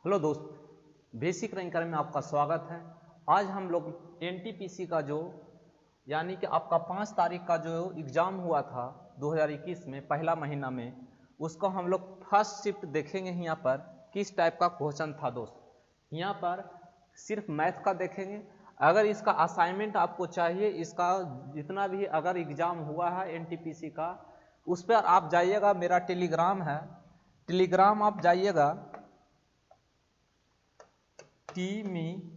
Hello दोस्त, basic ranker में आपका स्वागत है। आज हम लोग एनटीपीसी का जो यानी कि आपका 5 तारीख का जो एग्ज़ाम हुआ था 2021 में पहला महीना में, उसको हम लोग फर्स्ट शिफ्ट देखेंगे। यहाँ पर किस टाइप का क्वेश्चन था दोस्त, यहाँ पर सिर्फ मैथ का देखेंगे। अगर इसका असाइनमेंट आपको चाहिए, इसका जितना भी अगर एग्ज़ाम हुआ है एनटीपीसी का, उस पर आप जाइएगा। मेरा टेलीग्राम है, टेलीग्राम आप जाइएगा, टीमी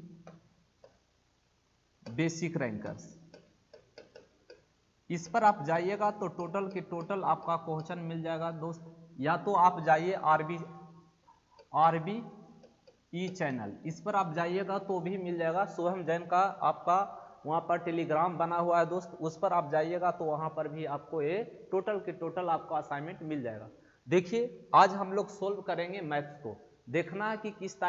बेसिक रैंकर्स, इस पर आप जाइएगा तो टोटल के टोटल आपका क्वेश्चन मिल जाएगा दोस्त। या तो आप जाइए आरबी ई चैनल, इस पर आप जाइएगा तो भी मिल जाएगा। सोहम जैन का आपका वहाँ पर टेलीग्राम बना हुआ है दोस्त, उस पर आप जाइएगा तो वहाँ पर भी आपको ये टोटल के टोटल आपका असाइनमेंट मिल जाएगा। देखिए, आज हम लोग सोल्व करेंगे मैथ्स को। देखना है कि किस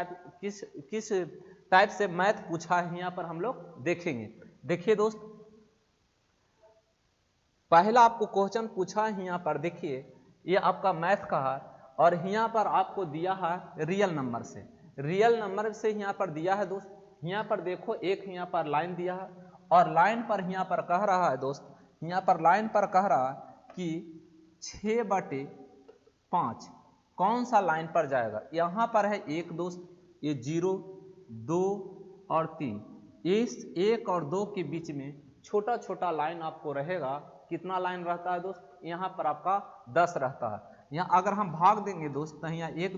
टाइप से मैथ पूछा है, यहाँ पर हम लोग देखेंगे। देखिए दोस्त, पहला आपको क्वेश्चन पूछा है यहाँ पर। देखिए, ये आपका मैथ का है और यहाँ पर आपको दिया है रियल नंबर से। रियल नंबर से यहाँ पर दिया है दोस्त। यहाँ पर देखो, एक यहाँ पर लाइन दिया है और लाइन पर यहाँ पर कह रहा है दोस्त, यहाँ पर लाइन पर कह रहा है कि 6/5 कौन सा लाइन पर जाएगा। यहाँ पर है 1 दोस्त, ये 0, 2 और 3। इस 1 और 2 के बीच में छोटा छोटा लाइन आपको रहेगा। कितना लाइन रहता है दोस्त, यहाँ पर आपका 10 रहता है। यहाँ अगर हम भाग देंगे दोस्त तो यहाँ 1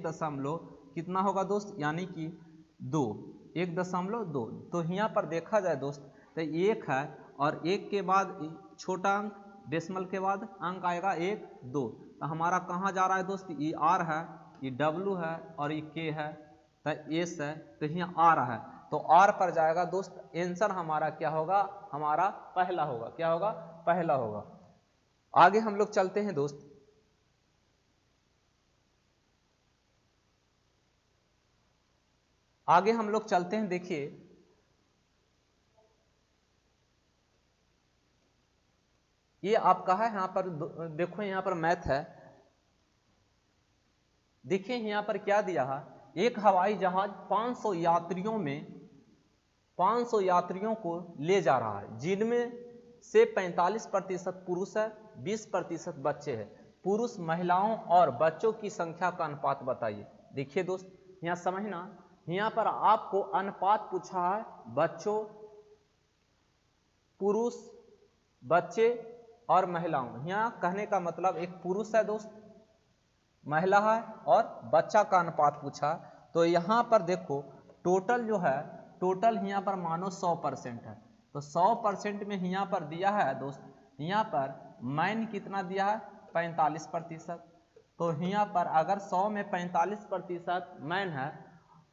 कितना होगा दोस्त, यानी कि 2, 1.2। तो यहाँ पर देखा जाए दोस्त तो 1 है और 1 के बाद छोटा अंक, डेसिमल के बाद अंक आएगा 1, 2। तो हमारा कहाँ जा रहा है दोस्त, ये आर है, ये डब्लू है और ये के है, तो एस है, तो यहाँ आ रहा है तो आर पर जाएगा दोस्त। आंसर हमारा क्या होगा, हमारा पहला होगा। क्या होगा, पहला होगा। आगे हम लोग चलते हैं दोस्त। आगे हम लोग चलते हैं। देखिए, ये आपका है यहाँ पर, देखो यहाँ पर मैथ है। देखिए यहाँ पर क्या दिया है, एक हवाई जहाज 500 यात्रियों को ले जा रहा है, जिनमें से 45% पुरुष है, 20% बच्चे हैं। पुरुष, महिलाओं और बच्चों की संख्या का अनुपात बताइए। देखिए दोस्त, यहाँ समझना, यहाँ पर आपको अनुपात पूछा है बच्चों, पुरुष, बच्चे और महिलाओं। यहाँ कहने का मतलब एक पुरुष है दोस्त, महिला है और बच्चा का अनुपात पूछा। तो यहाँ पर देखो टोटल जो है, टोटल यहाँ पर मानो 100% है, तो 100% में यहाँ पर दिया है दोस्त, यहाँ पर मैन कितना दिया है, 45%। तो यहाँ पर अगर 100 में 45% मैन है,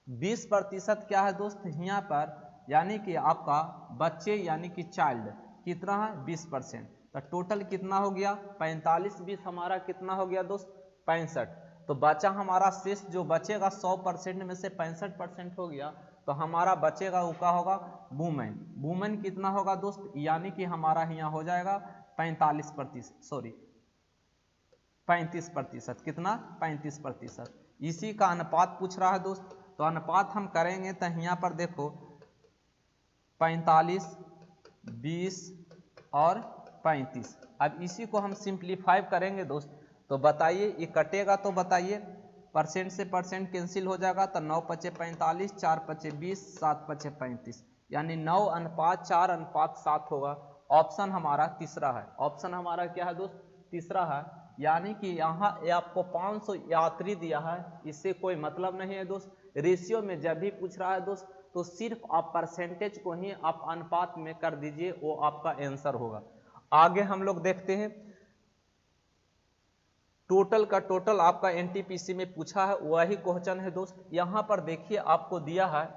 20% क्या है दोस्त यहाँ पर, यानी कि आपका बच्चे यानी कि चाइल्ड कितना है, 20%। तो टोटल कितना हो गया, 45 20 हमारा कितना हो गया दोस्त, 65। तो बचा हमारा शेष जो बचेगा, 100% में से 65% हो गया, तो हमारा बचेगा वो क्या होगा, वुमेन। वुमेन कितना होगा दोस्त, यानी कि हमारा यहाँ हो जाएगा 35%। कितना, 35%। इसी का अनुपात पूछ रहा है दोस्त। तो अनुपात हम करेंगे तो यहाँ पर देखो 45, 20 और 35। अब इसी को हम सिंप्लीफाई करेंगे दोस्त, तो बताइए ये कटेगा तो बताइए, परसेंट से परसेंट कैंसिल हो जाएगा, तो 9×5 = 45, 4×5 = 20, 7×5 = 35, यानी 9:4:7 होगा। ऑप्शन हमारा तीसरा है। ऑप्शन हमारा क्या है दोस्त, तीसरा है। यानी कि यहाँ आपको 500 यात्री दिया है, इससे कोई मतलब नहीं है दोस्त। रेशियो में जब भी पूछ रहा है दोस्त, तो सिर्फ आप परसेंटेज को ही आप अनुपात में कर दीजिए, वो आपका आंसर होगा। आगे हम लोग देखते हैं, टोटल का टोटल आपका एनटीपीसी में पूछा है, वही क्वेश्चन है दोस्त। यहां पर देखिए आपको दिया है,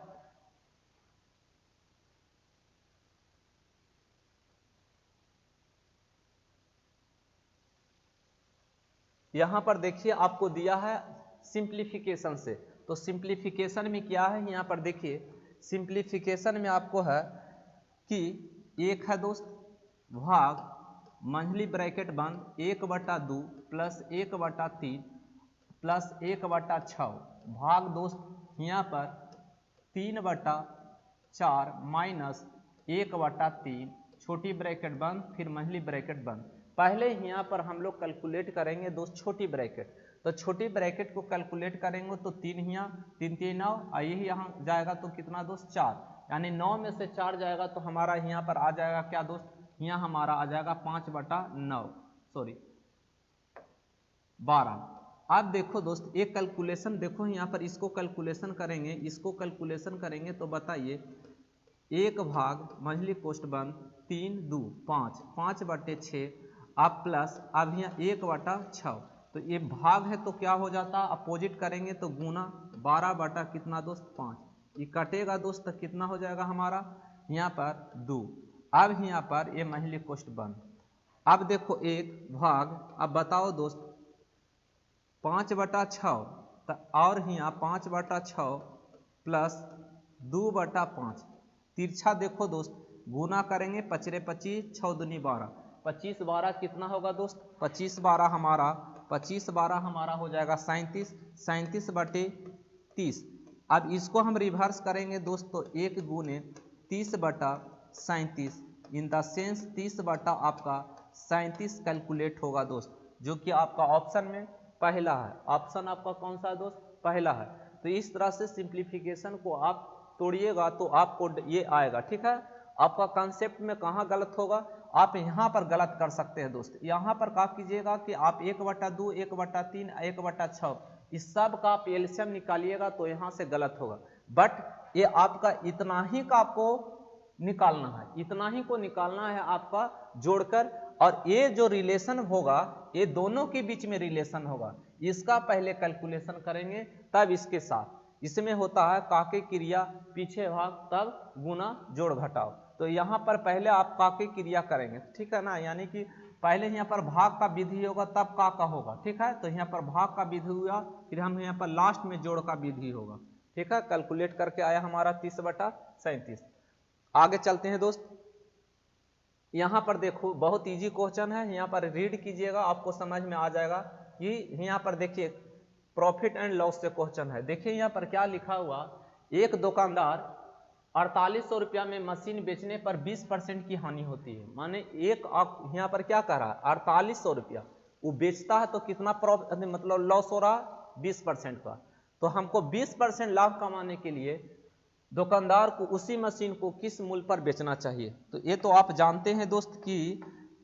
यहां पर देखिए आपको दिया है सिंप्लीफिकेशन से। तो सिंप्लीफिकेशन में क्या है, यहां पर देखिए सिंप्लीफिकेशन में आपको है कि एक है दोस्त भाग मंझली ब्रैकेट बंद 1/2 + 1/3 + 1/6 भाग दोस्त यहाँ पर 3/4 माइनस 1/3 छोटी ब्रैकेट बंद फिर मंझली ब्रैकेट बंद। पहले यहाँ पर हम लोग कैलकुलेट करेंगे दोस्त छोटी ब्रैकेट, तो छोटी ब्रैकेट को कैलकुलेट करेंगे तो 3 यहाँ 3 3 9 यही यहाँ जाएगा तो कितना दोस्त 4, यानी 9 में से 4 जाएगा तो हमारा यहाँ पर आ जाएगा क्या दोस्त, यहाँ हमारा आ जाएगा 5/9 सॉरी 12। अब देखो दोस्त एक कैलकुलेशन देखो यहाँ पर, इसको कैलकुलेशन करेंगे, इसको कैलकुलेशन करेंगे तो बताइए 1 भाग मंझली कोष्ठ बंद 3 2 5 5/6 अब प्लस अब यहाँ 1/6, तो ये भाग है तो क्या हो जाता, अपोजिट करेंगे तो गुना 12 कितना दोस्त 5, ये कटेगा दोस्त तो कितना हो जाएगा हमारा यहाँ पर 2। अब यहाँ पर ये मंझली कोष्ठ बंद। अब देखो 1 भाग, अब बताओ दोस्त 5/6 और यहाँ 5/6 प्लस 2/5 तिरछा देखो दोस्त गुना करेंगे 5 25 6 दूनी 12 25 12 कितना होगा दोस्त 25 12 हमारा हो जाएगा 37 37/30। अब इसको हम रिवर्स करेंगे दोस्त तो 1 गुने 30/37 इन द सेंस 30/37 कैलकुलेट होगा दोस्त, जो कि आपका ऑप्शन में पहला है। ऑप्शन आपका कौन सा है दोस्त, पहला है। तो इस तरह से सिंप्लीफिकेशन को आप तोड़िएगा तो आपको ये आएगा, ठीक है। आपका कॉन्सेप्ट में कहाँ गलत होगा, आप यहाँ पर गलत कर सकते हैं दोस्त। यहाँ पर क्या कीजिएगा कि आप 1/2 1/3 1/6 इस सब का आप एलसीएम निकालिएगा तो यहाँ से गलत होगा, बट ये आपका इतना ही का आपको निकालना है, इतना ही को निकालना है आपका जोड़कर, और ये जो रिलेशन होगा ये दोनों के बीच में रिलेशन होगा, इसका पहले कैलकुलेशन करेंगे तब इसके साथ। इसमें होता है काके क्रिया पीछे भाग तब गुना जोड़ घटाओ, तो यहाँ पर पहले आप काके क्रिया करेंगे, ठीक है ना, यानी कि पहले यहाँ पर भाग का विधि होगा तब का होगा, ठीक है। तो यहाँ पर भाग का विधि हुआ, फिर हम यहाँ पर लास्ट में जोड़ का विधि होगा, ठीक है। कैलकुलेट करके आया हमारा 30/37। आगे चलते हैं दोस्त। यहाँ पर देखो बहुत इजी क्वेश्चन है, यहाँ पर रीड कीजिएगा आपको समझ में आ जाएगा कि यहाँ पर देखिए प्रॉफिट एंड लॉस से क्वेश्चन है। देखिए यहाँ पर क्या लिखा हुआ, एक दुकानदार 4800 रुपया में मशीन बेचने पर 20% की हानि होती है, माने एक यहाँ पर क्या कह रहा है 4800 रुपया वो बेचता है तो कितना प्रॉफिट मतलब लॉस हो रहा है 20% का, तो हमको 20% लाभ कमाने के लिए दुकानदार को उसी मशीन को किस मूल्य पर बेचना चाहिए। तो ये तो आप जानते हैं दोस्त कि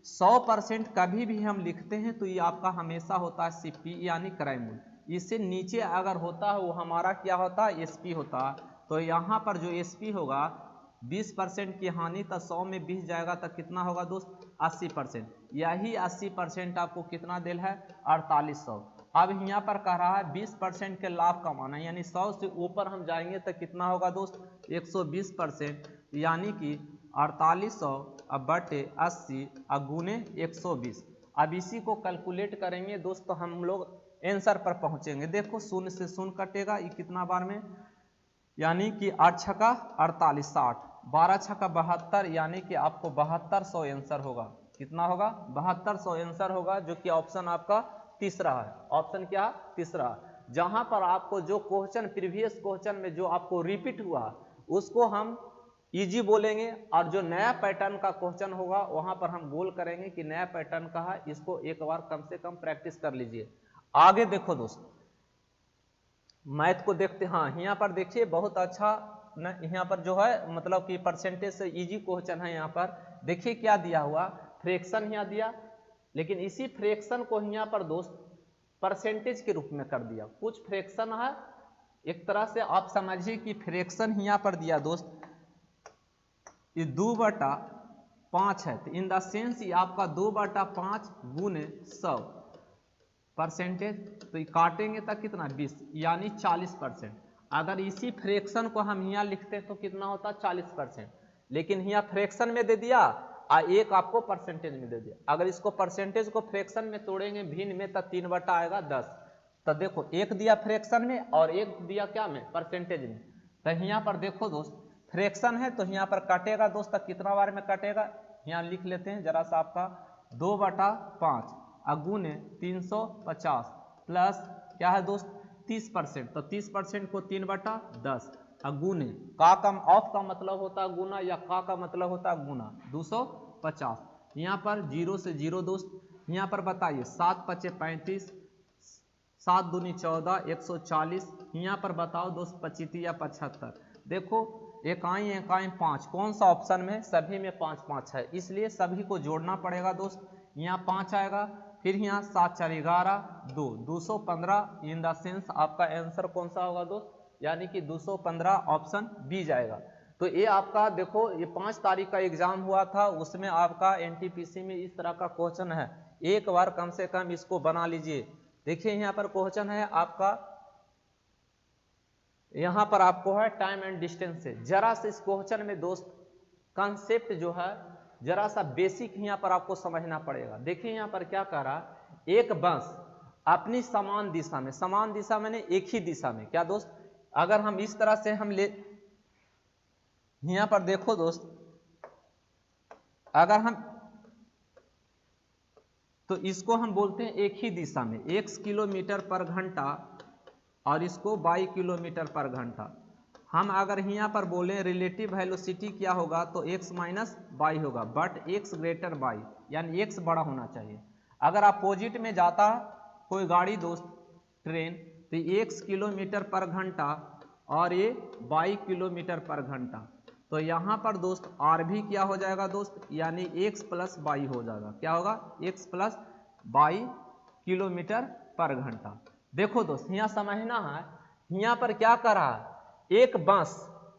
100% कभी भी हम लिखते हैं तो ये आपका हमेशा होता है सीपी यानी क्रय मूल्य, इससे नीचे अगर होता है वो हमारा क्या होता है एसपी होता है। तो यहाँ पर जो एसपी होगा 20% की हानि तो 100 में 20 जाएगा तो कितना होगा दोस्त 80%, यही 80% आपको कितना दिल है 4800। अब यहाँ पर कह रहा है 20% के लाभ कमाना, यानी 100 से ऊपर हम जाएंगे तो कितना होगा दोस्त 120%, यानी कि 4800 अब बटे 80 अब गुने 120। अब इसी को कैलकुलेट करेंगे दोस्त तो हम लोग आंसर पर पहुंचेंगे। देखो 0 से 0 कटेगा, ये कितना बार में, यानी कि 8 छक्का 48 60, 12 छक्का 72, यानी कि आपको 7200 आंसर होगा। कितना होगा 7200 आंसर होगा, जो कि ऑप्शन आपका तीसरा है। ऑप्शन क्या तीसरा, जहां पर आपको जो क्वेश्चन प्रीवियस क्वेश्चन में जो आपको रिपीट हुआ उसको हम इजी बोलेंगे, और जो नया पैटर्न का क्वेश्चन होगा वहां पर हम गोल करेंगे कि नया पैटर्न का है, इसको एक बार कम से कम प्रैक्टिस कर लीजिए। आगे देखो दोस्त मैथ को देखते, हाँ यहाँ पर देखिए बहुत अच्छा न, यहाँ पर जो है मतलब कि परसेंटेज से इजी क्वेश्चन है। यहाँ पर देखिए क्या दिया हुआ, फ्रैक्शन यहाँ दिया, लेकिन इसी फ्रैक्शन को यहाँ पर दोस्त परसेंटेज के रूप में कर दिया। कुछ फ्रैक्शन है एक तरह से आप समझिए कि फ्रैक्शन यहाँ पर दिया दोस्त ये 2/5 है, तो इन द सेंस ये आपका 2/5 गुने 100 परसेंटेज, तो ये काटेंगे तक कितना 20 यानी 40%। अगर इसी फ्रैक्शन को हम यहाँ लिखते तो कितना होता 40%, लेकिन यहाँ फ्रैक्शन में दे दिया और एक आपको परसेंटेज में दे दिया। अगर इसको परसेंटेज को फ्रैक्शन में तोड़ेंगे भिन्न में तो 3 आएगा 10। तो देखो एक दिया फ्रैक्शन में और एक दिया क्या में परसेंटेज में, तो यहाँ पर देखो दोस्त फ्रैक्शन है तो यहाँ पर काटेगा दोस्त, कितना बार में काटेगा यहाँ लिख लेते हैं जरा सा, आपका 2/5 अगुने 350 प्लस क्या है दोस्त 30%, तो 30% को 3/10 गुने का ऑफ का मतलब होता है गुना, या का मतलब होता है गुना 250। यहाँ पर 0 से 0 दोस्त, यहाँ पर बताइए 7 पचे 35, 7 दूनी 14, 140। यहाँ पर बताओ दोस्त 25 या 75। देखो इकाई इकाई 5, कौन सा ऑप्शन में? सभी में 5 5 है, इसलिए सभी को जोड़ना पड़ेगा दोस्त। यहाँ 5 आएगा, फिर यहाँ 7 4 11 2 215। इन द सेंस आपका आंसर कौन सा होगा दोस्त? यानी कि 215 ऑप्शन बी जाएगा। तो ये आपका देखो, ये 5 तारीख का एग्जाम हुआ था, उसमें आपका एनटीपीसी में इस तरह का क्वेश्चन है। एक बार कम से कम इसको बना लीजिए। देखिए यहाँ पर क्वेश्चन है आपका, यहाँ पर आपको है टाइम एंड डिस्टेंस से। जरा से इस क्वेश्चन में दोस्त कॉन्सेप्ट जो है जरा सा बेसिक यहाँ पर आपको समझना पड़ेगा। देखिए यहाँ पर क्या कह रहा है, एक बस अपनी समान दिशा में, समान दिशा मैंने एक ही दिशा में, क्या दोस्त? अगर हम इस तरह से हम ले, यहाँ पर देखो दोस्त, अगर हम, तो इसको हम बोलते हैं एक ही दिशा में x किलोमीटर पर घंटा, और इसको y किलोमीटर पर घंटा। हम अगर यहाँ पर बोलें रिलेटिव वेलोसिटी क्या होगा, तो x माइनस वाई होगा, बट x ग्रेटर वाई, यानी x बड़ा होना चाहिए। अगर अपोजिट में जाता कोई गाड़ी दोस्त, ट्रेन, तो x किलोमीटर पर घंटा और ये y किलोमीटर पर घंटा। तो यहाँ पर दोस्त आर भी क्या हो जाएगा दोस्त, यानी x प्लस वाई हो जाएगा। क्या होगा? x प्लस वाई किलोमीटर पर घंटा। देखो दोस्त यहाँ समझना है, यहाँ पर क्या कर रहा है, एक बस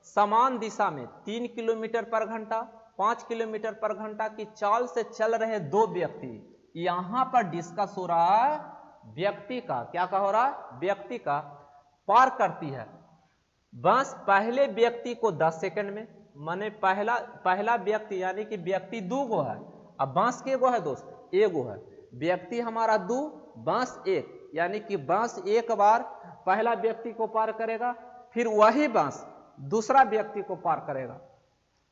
समान दिशा में 3 किलोमीटर पर घंटा, 5 किलोमीटर पर घंटा की चाल से चल रहे दो व्यक्ति, यहाँ पर डिस्कस हो रहा है व्यक्ति का, क्या का हो रहा है, व्यक्ति का पार करती है बस पहले व्यक्ति को 10 सेकंड में, माने पहला व्यक्ति, यानी कि व्यक्ति 2 गो है, अब बांस के गो है दोस्त, एगो है, व्यक्ति हमारा 2, बांस 1, यानी कि बांस एक बार पहला व्यक्ति को पार करेगा, फिर वही बांस दूसरा व्यक्ति को पार करेगा।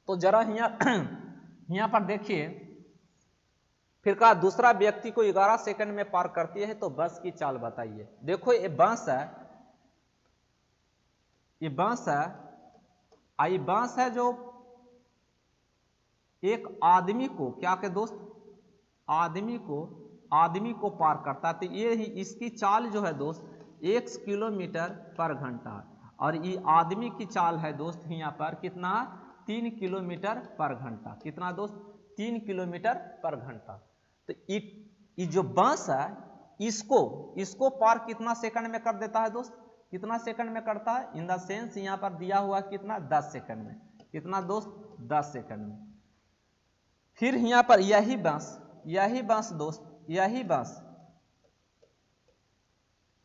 तो जरा यहाँ पर देखिए, फिर कहा दूसरा व्यक्ति को 11 सेकंड में पार करती है, तो बस की चाल बताइए। देखो ये बांस है, ये बांस है, आई बांस है जो एक आदमी को क्या के दोस्त, आदमी को पार करता है। तो ये ही इसकी चाल जो है दोस्त x किलोमीटर पर घंटा, और ये आदमी की चाल है दोस्त यहाँ पर कितना, 3 किलोमीटर पर घंटा। कितना दोस्त? 3 किलोमीटर पर घंटा। तो ये जो बांस है इसको पार कितना सेकंड में कर देता है दोस्त, कितना सेकंड में करता है? इन द सेंस यहाँ पर दिया हुआ कितना, 10 सेकंड में। कितना दोस्त? 10 सेकंड में। फिर यहाँ पर यही बांस दोस्त, यही बांस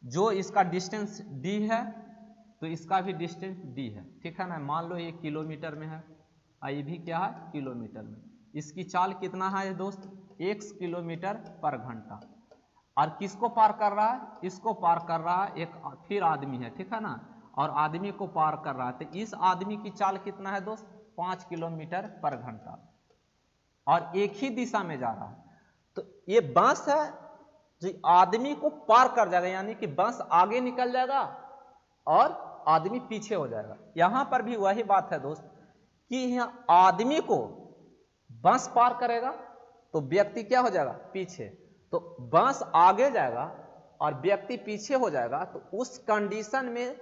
जो इसका डिस्टेंस d है, तो इसका भी डिस्टेंस d है, ठीक है ना। मान लो ये किलोमीटर में है, ये भी क्या है, किलोमीटर में। इसकी चाल कितना है दोस्त, x किलोमीटर पर घंटा। और किसको पार कर रहा है? इसको पार कर रहा है एक फिर आदमी है, ठीक है ना, और आदमी को पार कर रहा है। तो इस आदमी की चाल कितना है दोस्त, 5 किलोमीटर पर घंटा, और एक ही दिशा में जा रहा है। तो ये बांस है जो आदमी को पार कर जाएगा, यानी कि बांस आगे निकल जाएगा और आदमी पीछे हो जाएगा। यहां पर भी वही बात है दोस्त कि यहाँ आदमी को बांस पार करेगा तो व्यक्ति क्या हो जाएगा, पीछे। तो बांस आगे जाएगा और व्यक्ति पीछे हो जाएगा, तो उस कंडीशन में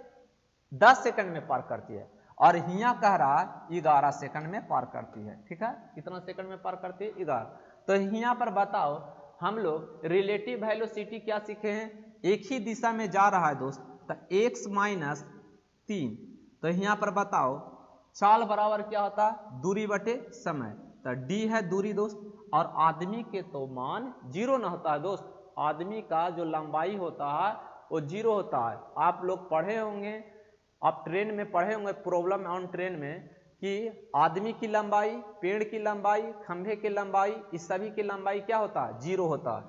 10 सेकंड में पार करती है, और यहाँ कह रहा है 11 सेकंड में पार करती है, ठीक है। कितना सेकंड में पार करती है? 11। तो यहाँ पर बताओ, हम लोग रिलेटिव वेलोसिटी क्या सीखे हैं, एक ही दिशा में जा रहा है दोस्त, तो x माइनस 3। तो यहाँ पर बताओ चाल बराबर क्या होता है, दूरी बटे समय। तो d है दूरी दोस्त, और आदमी के तो मान 0 ना होता है दोस्त, आदमी का जो लंबाई होता है वो 0 होता है। आप लोग पढ़े होंगे, आप ट्रेन में पढ़े होंगे, प्रॉब्लम ऑन ट्रेन में, कि आदमी की लंबाई, पेड़ की लंबाई, खंभे की लंबाई, इस सभी की लंबाई क्या होता है, 0 होता है।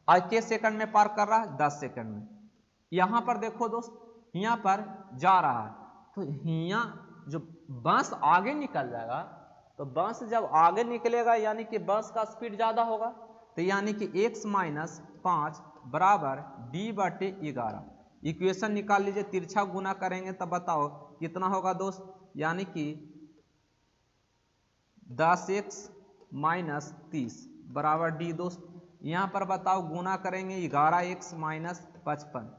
आज के सेकंड में पार कर रहा है, 10 सेकंड में। यहां पर देखो दोस्त, यहाँ पर जा रहा है, तो यहाँ जो बांस आगे निकल जाएगा, तो बांस जब आगे निकलेगा यानी कि बांस का स्पीड ज्यादा होगा, तो यानी कि x माइनस 5 बराबर d बटे 11। इक्वेशन निकाल लीजिए, तिरछा गुना करेंगे तब बताओ कितना होगा दोस्त, यानी कि 10x माइनस 30 बराबर डी दोस्त। यहाँ पर बताओ गुना करेंगे 11x माइनस 55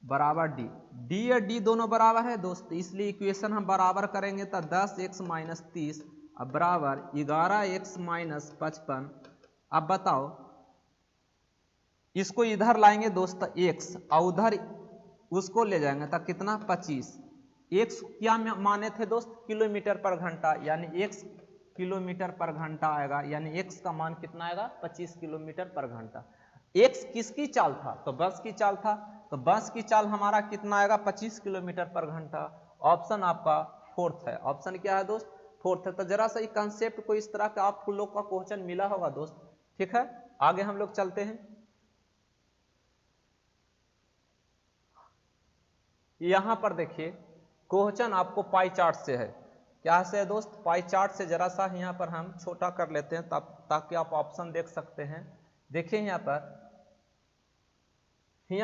बराबर डी। डी और डी दोनों बराबर है दोस्त, इसलिए इक्वेशन हम बराबर करेंगे तो 10x माइनस 30 अब बराबर 11x माइनस 55। अब बताओ इसको इधर लाएंगे दोस्त x और उधर उसको ले जाएंगे तो कितना 25। x क्या माने थे दोस्त, किलोमीटर पर घंटा, यानी x किलोमीटर पर घंटा आएगा, यानी x का मान कितना आएगा 25 किलोमीटर पर घंटा। x किसकी चाल था, तो बस की चाल था, तो बस की चाल हमारा कितना आएगा 25 किलोमीटर पर घंटा। ऑप्शन आपका फोर्थ है। ऑप्शन क्या है दोस्त, फोर्थ है। तो जरा सा कंसेप्ट को इस तरह का आप लोग का क्वेश्चन मिला होगा दोस्त, ठीक है। आगे हम लोग चलते हैं। यहां पर देखिए क्वेश्चन आपको पाई चार्ट से है, क्या से है दोस्त, पाई चार्ट से। जरा सा यहाँ पर हम छोटा कर लेते हैं तब ताकि आप ऑप्शन देख सकते हैं। देखिए यहाँ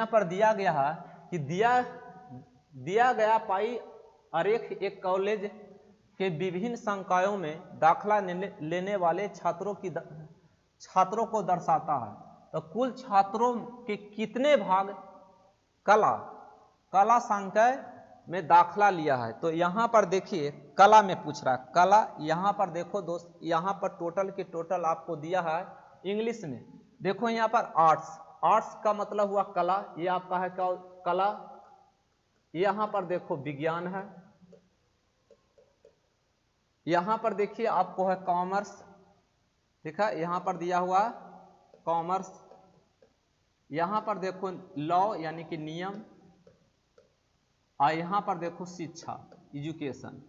पर दिया गया है कि दिया गया पाई आरेख एक कॉलेज के विभिन्न संकायों में दाखिला लेने वाले छात्रों को दर्शाता है। तो कुल छात्रों के कितने भाग कला संकाय में दाखिला लिया है। तो यहां पर देखिए कला में पूछ रहा है, कला। यहां पर देखो दोस्त, यहां पर टोटल के टोटल आपको दिया है इंग्लिश में। देखो यहां पर आर्ट्स का मतलब हुआ कला, ये आपका है क्या कला। यहां पर देखो विज्ञान है, यहां पर देखिए आपको है कॉमर्स, ठीक है, यहां पर दिया हुआ कॉमर्स। यहां पर देखो लॉ यानी कि नियम, और यहां पर देखो शिक्षा एजुकेशन।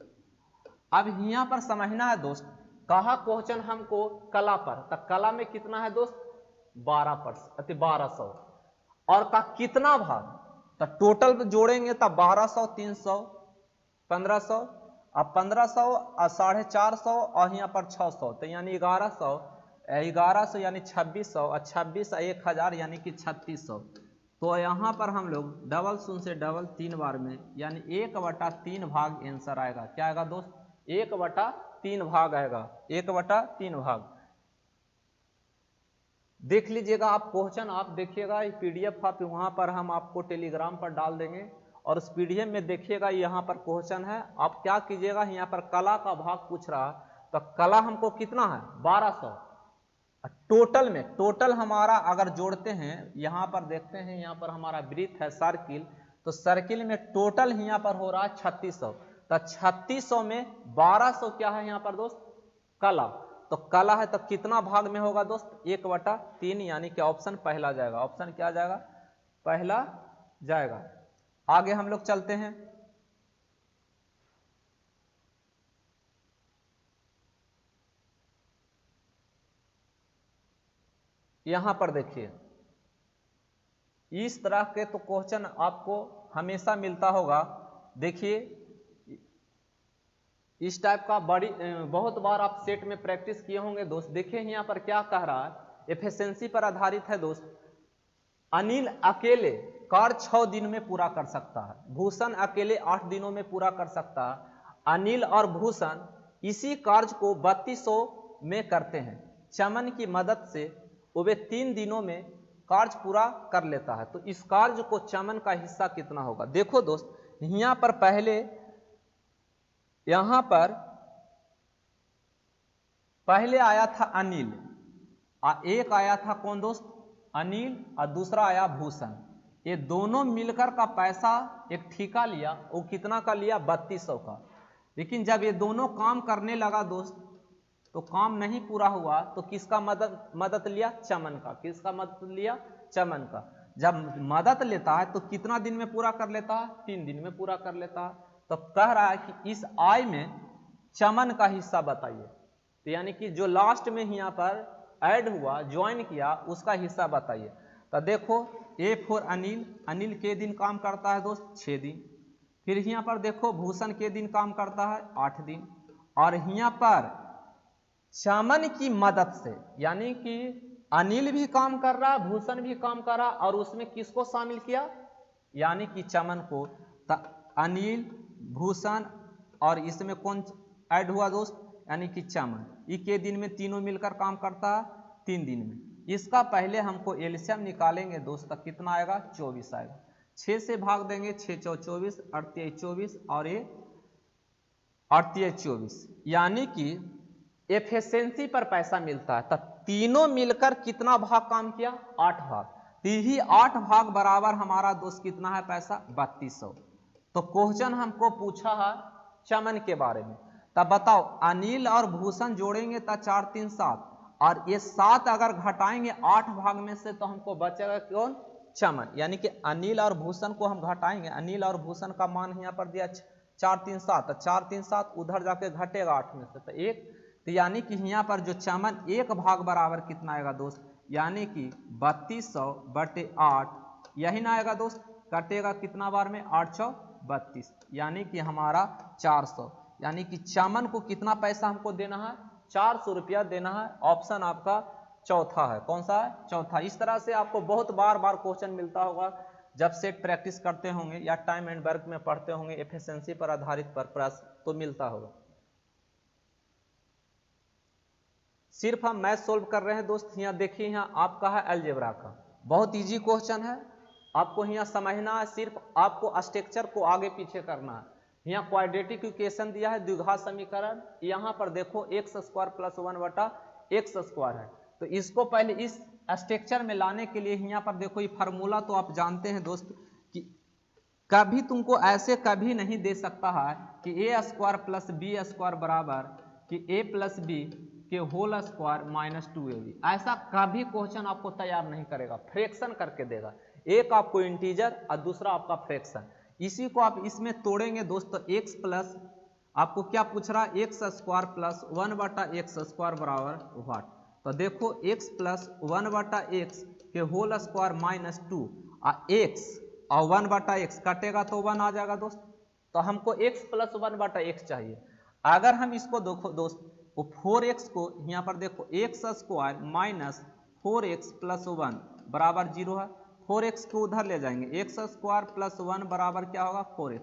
अब यहां पर समझना है दोस्त, कहा क्वेश्चन हमको कला पर, तो कला में कितना है दोस्त 1200 और का कितना भाग, तो टोटल जोड़ेंगे तो 1200 300 1500 अब 1500 और 450 और यहाँ पर 600, तो यानी 1100 यानी 2600 और 26 1000 यानी कि 3600। तो यहाँ पर हम लोग डबल शून्य से डबल 3 बार में यानी 1/3 भाग आंसर आएगा। क्या आएगा दोस्त 1/3 भाग आएगा, 1/3 भाग। देख लीजिएगा आप क्वेश्चन, आप देखिएगा पीडीएफ आप वहां पर हम आपको टेलीग्राम पर डाल देंगे और उस पीडीएफ में देखिएगा यहाँ पर क्वेश्चन है। आप क्या कीजिएगा, यहाँ पर कला का भाग पूछ रहा, तो कला हमको कितना है 1200। टोटल हमारा अगर जोड़ते हैं, यहाँ पर देखते हैं, यहाँ पर हमारा वृत्त है सर्किल, तो सर्किल में टोटल यहाँ पर हो रहा है 3600। तो 3600 में 1200 क्या है यहाँ पर दोस्त कला, तो कला है तो कितना भाग में होगा दोस्त 1/3, यानी कि ऑप्शन पहला जाएगा। ऑप्शन क्या जाएगा पहला जाएगा। आगे हम लोग चलते हैं। यहां पर देखिए इस तरह के तो क्वेश्चन आपको हमेशा मिलता होगा। देखिए इस टाइप का बहुत बार आप सेट में प्रैक्टिस किए होंगे दोस्त। देखिए यहाँ पर क्या कह रहा है, एफिशिएंसी पर आधारित है दोस्त। अनिल अकेले कार्य 6 दिन में पूरा कर सकता है, भूषण अकेले 8 दिनों में पूरा कर सकता है। अनिल और भूषण इसी कार्य को 3200 में करते हैं। चमन की मदद से वे 3 दिनों में कार्य पूरा कर लेता है। तो इस कार्य को चमन का हिस्सा कितना होगा। देखो दोस्त यहाँ पर पहले आया था अनिल, एक आया था कौन दोस्त अनिल और दूसरा आया भूषण। ये दोनों मिलकर का पैसा एक ठेका लिया, वो कितना का लिया 3200 का। लेकिन जब ये दोनों काम करने लगा दोस्त तो काम नहीं पूरा हुआ, तो किसका मदद लिया चमन का। किसका मदद लिया चमन का। जब मदद लेता है तो कितना दिन में पूरा कर लेता है 3 दिन में पूरा कर लेता है। तो कह रहा है कि इस आय में चमन का हिस्सा बताइए। तो यानी कि जो लास्ट में यहाँ पर ऐड हुआ ज्वाइन किया उसका हिस्सा बताइए। तो देखो ए फॉर अनिल के दिन काम करता है दोस्त 6 दिन। फिर यहाँ पर देखो भूषण के दिन काम करता है 8 दिन। और यहाँ पर चमन की मदद से यानी कि अनिल भी काम कर रहा, भूषण भी काम कर रहा, और उसमें किसको शामिल किया यानी कि चमन को, अनिल, भूषण और इसमें कौन ऐड हुआ दोस्त, यानी कि चमन। ये के दिन में तीनों मिलकर काम करता है, 3 दिन में। इसका पहले हमको एलसीएम निकालेंगे दोस्त, तक कितना आएगा, 24 आएगा। 6 से भाग देंगे, 6 चौ 24, 38 24 और ये 38 24, यानी कि एफिशिएंसी पर पैसा मिलता है। तब तीनों मिलकर कितना भाग काम किया, 8 भाग। तो यही 8 भाग बराबर हमारा दोस्त कितना है पैसा, 3200। तो क्वेश्चन हमको पूछा है चमन के बारे में। तब बताओ, अनिल और भूषण जोड़ेंगे तो 4 3 7, और ये 7 अगर घटाएंगे 8 भाग में से तो हमको बचेगा कौन, चमन। यानी कि अनिल और भूषण को हम घटाएंगे, अनिल और भूषण का मान यहाँ पर दिया 4 3 7, 4 3 7 उधर जाके घटेगा 8 में से तो 1, तो यानी कि यहाँ पर जो चमन 1 भाग बराबर कितना आएगा दोस्त, यानी कि 3200/8, यही ना आएगा दोस्त, कटेगा कितना बार में, 8 चौ 32, यानी कि हमारा 400। यानी कि चमन को कितना पैसा हमको देना है, 400 रुपया देना है। ऑप्शन आपका चौथा है। कौन सा है, चौथा। इस तरह से आपको बहुत बार क्वेश्चन मिलता होगा जब सेट प्रैक्टिस करते होंगे या टाइम एंड वर्क में पढ़ते होंगे, एफिशिएंसी पर आधारित पर प्रश्न तो मिलता होगा। सिर्फ हम मैथ सोल्व कर रहे हैं दोस्त। यहाँ देखिए, यहाँ आपका है अलजेब्रा का, बहुत इजी क्वेश्चन है। आपको यहाँ समझना है, सिर्फ आपको स्ट्रक्चर को आगे पीछे करना है। यहाँ क्वाड्रेटिक इक्वेशन दिया है, द्विघात समीकरण। यहाँ पर देखो x² + 1/x² है, तो इसको पहले इस स्ट्रक्चर में लाने के लिए यहाँ पर देखो, ये फार्मूला तो आप जानते हैं दोस्त कि कभी तुमको ऐसे कभी नहीं दे सकता है कि a² + b² बराबर कि a + b के होल स्क्वायर -2ab। ऐसा कभी क्वेश्चन आपको तैयार नहीं करेगा, फ्रैक्शन करके देगा। एक आपको इंटीजर और दूसरा आपका फ्रैक्शन, इसी को आप इसमें तोड़ेंगे दोस्तों। x प्लस आपको क्या पूछ रहा है, x² + 1/x² बराबर व्हाट। तो देखो x + 1/x के होल स्क्वायर -2 और x और 1/x कटेगा तो 1 आ जाएगा दोस्त। तो हमको x + 1/x चाहिए। अगर हम इसको देखो दोस्त, 4x को यहाँ पर देखो, x² - 4x + 1 बराबर 0 है। 4x को उधर ले जाएंगे, x² + 1 बराबर क्या होगा, 4x।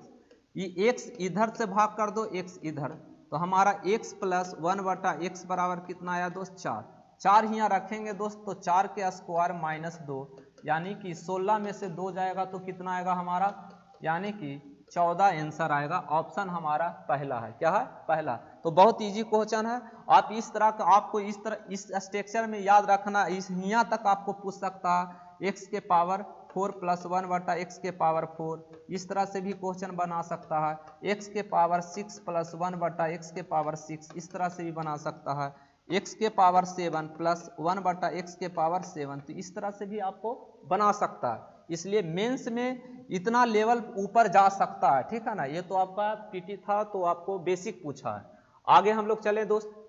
ये x इधर से भाग कर दो, x इधर, तो हमारा x + 1/x बराबर कितना आया दोस्त, 4। 4 यहाँ रखेंगे दोस्त, तो 4 के स्क्वायर -2, यानी कि 16 में से 2 जाएगा तो कितना आएगा हमारा, यानी कि 14 आंसर आएगा। ऑप्शन हमारा पहला है। क्या है, पहला। तो बहुत इजी क्वेश्चन है। आप इस तरह का, आपको इस तरह इस स्ट्रक्चर में याद रखना, इस यहाँ तक आपको पूछ सकता है x के पावर 4 + 1/x के पावर 4, इस तरह से भी क्वेश्चन बना सकता है। x के पावर 6 + 1/x के पावर 6, इस तरह से भी बना सकता है। x के पावर 7 + 1/x के पावर 7, तो इस तरह से भी आपको बना सकता है। इसलिए मेंस में इतना लेवल ऊपर जा सकता है, ठीक है ना। ये तो आपका पीटी था, तो आपको बेसिक पूछा है। आगे हम लोग चले दोस्त,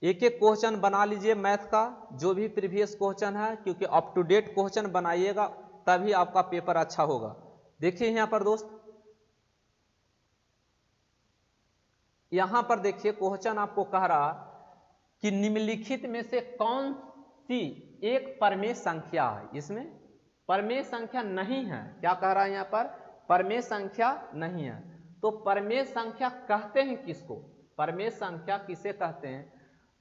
एक एक क्वेश्चन बना लीजिए मैथ का, जो भी प्रीवियस क्वेश्चन है, क्योंकि अप टू डेट क्वेश्चन बनाइएगा तभी आपका पेपर अच्छा होगा। देखिए यहाँ पर दोस्त, यहां पर देखिए क्वेश्चन आपको कह रहा कि निम्नलिखित में से कौन सी एक परमेय संख्या है। इसमें परमेय संख्या नहीं है। क्या कह रहा है यहाँ पर, परमेय संख्या नहीं है। तो परमेय संख्या कहते हैं किसको, परमेय संख्या किसे कहते हैं,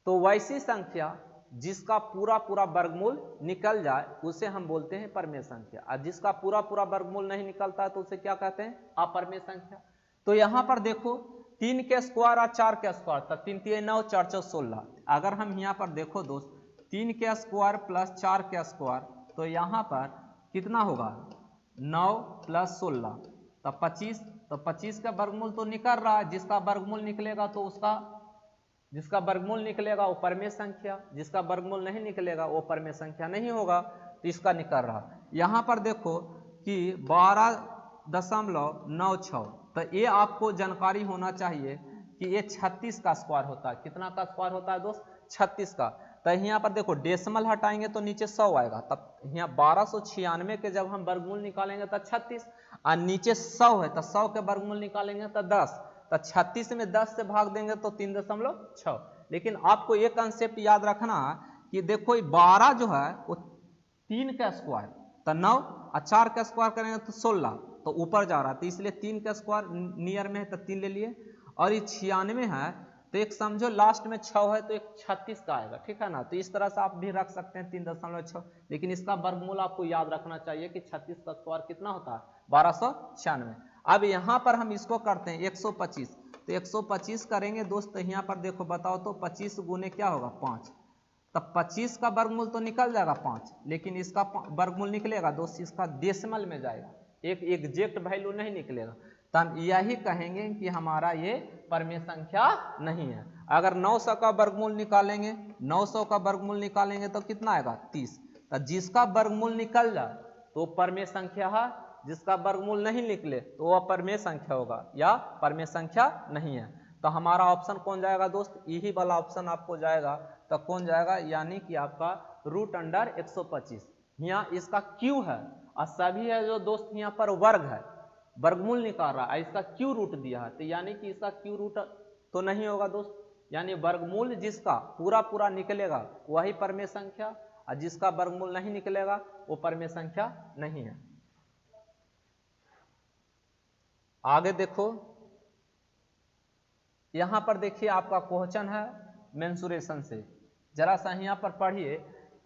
तो वैसी संख्या जिसका पूरा पूरा वर्गमूल निकल जाए उसे हम बोलते हैं परमेय संख्या, और जिसका पूरा पूरा वर्गमूल नहीं निकलता है तो उसे क्या कहते हैं, अपरमेय संख्या। तो यहां पर देखो 3 के स्क्वायर और 4 के स्क्वायर, तो 3 3 9, 4 4 16। अगर हम यहाँ पर देखो दोस्त, 3 के स्क्वायर + 4 के स्क्वायर, तो यहाँ पर कितना होगा, 9 + 16 तो 25। तो 25 का वर्गमूल तो निकल रहा है, जिसका वर्गमूल निकलेगा तो उसका, जिसका वर्गमूल निकलेगा वो परमेय संख्या, जिसका वर्गमूल नहीं निकलेगा वो परमेय संख्या नहीं होगा। तो इसका निकल रहा। यहाँ पर देखो कि 12.96, तो ये आपको जानकारी होना चाहिए कि ये 36 का स्क्वायर होता है। कितना का स्क्वायर होता है दोस्त, 36 का। तो यहाँ पर देखो डेसिमल हटाएंगे तो नीचे 100 आएगा, तब यहाँ 1296 के जब हम वर्गमूल निकालेंगे तो 36, और नीचे 100 है तो 100 के वर्गमूल निकालेंगे तो 10, तो 36 में 10 से भाग देंगे तो 3.6। लेकिन आपको एक कंसेप्ट याद रखना कि देखो 12 जो है वो 3 का स्क्वायर, तो 9 और 4 का स्क्वायर करेंगे तो 16, तो ऊपर जा रहा है, तो इसलिए 3 का स्क्वायर नियर में है तो 3 ले लिए। और ये 96 है तो एक समझो लास्ट में 6 है तो एक 36 का आएगा, ठीक है ना। तो इस तरह से आप भी रख सकते हैं 3.6, लेकिन इसका वर्गमूल आपको याद रखना चाहिए कि 36 का स्क्वायर कितना होता है, 1296। अब यहाँ पर हम इसको करते हैं 125, तो 125 करेंगे दोस्त, तो यहाँ पर देखो बताओ तो 25 गुने क्या होगा 5, तब 25 का वर्गमूल तो निकल जाएगा 5, लेकिन इसका वर्गमूल निकलेगा दोस्त, इसका डेसिमल में जाएगा, एक एग्जैक्ट वैल्यू नहीं निकलेगा। तो हम यही कहेंगे कि हमारा ये परमेय संख्या नहीं है। अगर 900 का वर्गमूल निकालेंगे, 900 का वर्गमूल निकालेंगे तो कितना आएगा 30, तो जिसका वर्गमूल निकल जाए तो परमेय संख्या है, जिसका वर्गमूल नहीं निकले तो वह परमेय संख्या होगा या परमेय संख्या नहीं है। तो हमारा ऑप्शन कौन जाएगा दोस्त, यही वाला ऑप्शन आपको जाएगा। तो कौन जाएगा, यानी कि आपका रूट अंडर 125। यहाँ इसका क्यू है और सभी है जो दोस्त यहाँ पर वर्ग है, वर्गमूल निकाल रहा है, इसका क्यू रूट दिया है, तो यानी कि इसका क्यू रूट तो नहीं होगा दोस्त, यानी वर्गमूल जिसका पूरा पूरा निकलेगा वही परमेय संख्या, और जिसका वर्गमूल नहीं निकलेगा वो परमेय संख्या नहीं है। आगे देखो, यहां पर देखिए आपका क्वेश्चन है मेंसुरेशन से, जरा सा यहां पर पढ़िए।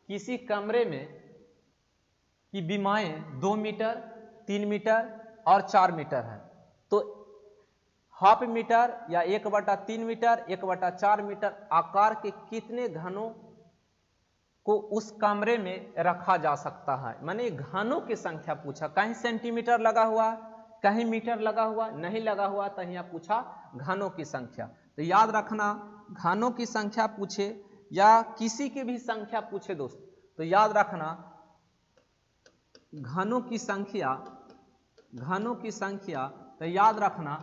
किसी कमरे में की बीमाएं 2 मीटर, 3 मीटर और 4 मीटर है, तो हाफ मीटर या 1/3 मीटर, 1/4 मीटर आकार के कितने घनों को उस कमरे में रखा जा सकता है। माने घनों की संख्या पूछा, कहीं सेंटीमीटर लगा हुआ, कहीं मीटर लगा हुआ, नहीं लगा हुआ, तो यहाँ पूछा घनों की संख्या। तो याद रखना, घनों की संख्या पूछे या किसी की भी संख्या पूछे दोस्त, तो याद रखना घनों की संख्या, घनों की संख्या, तो याद रखना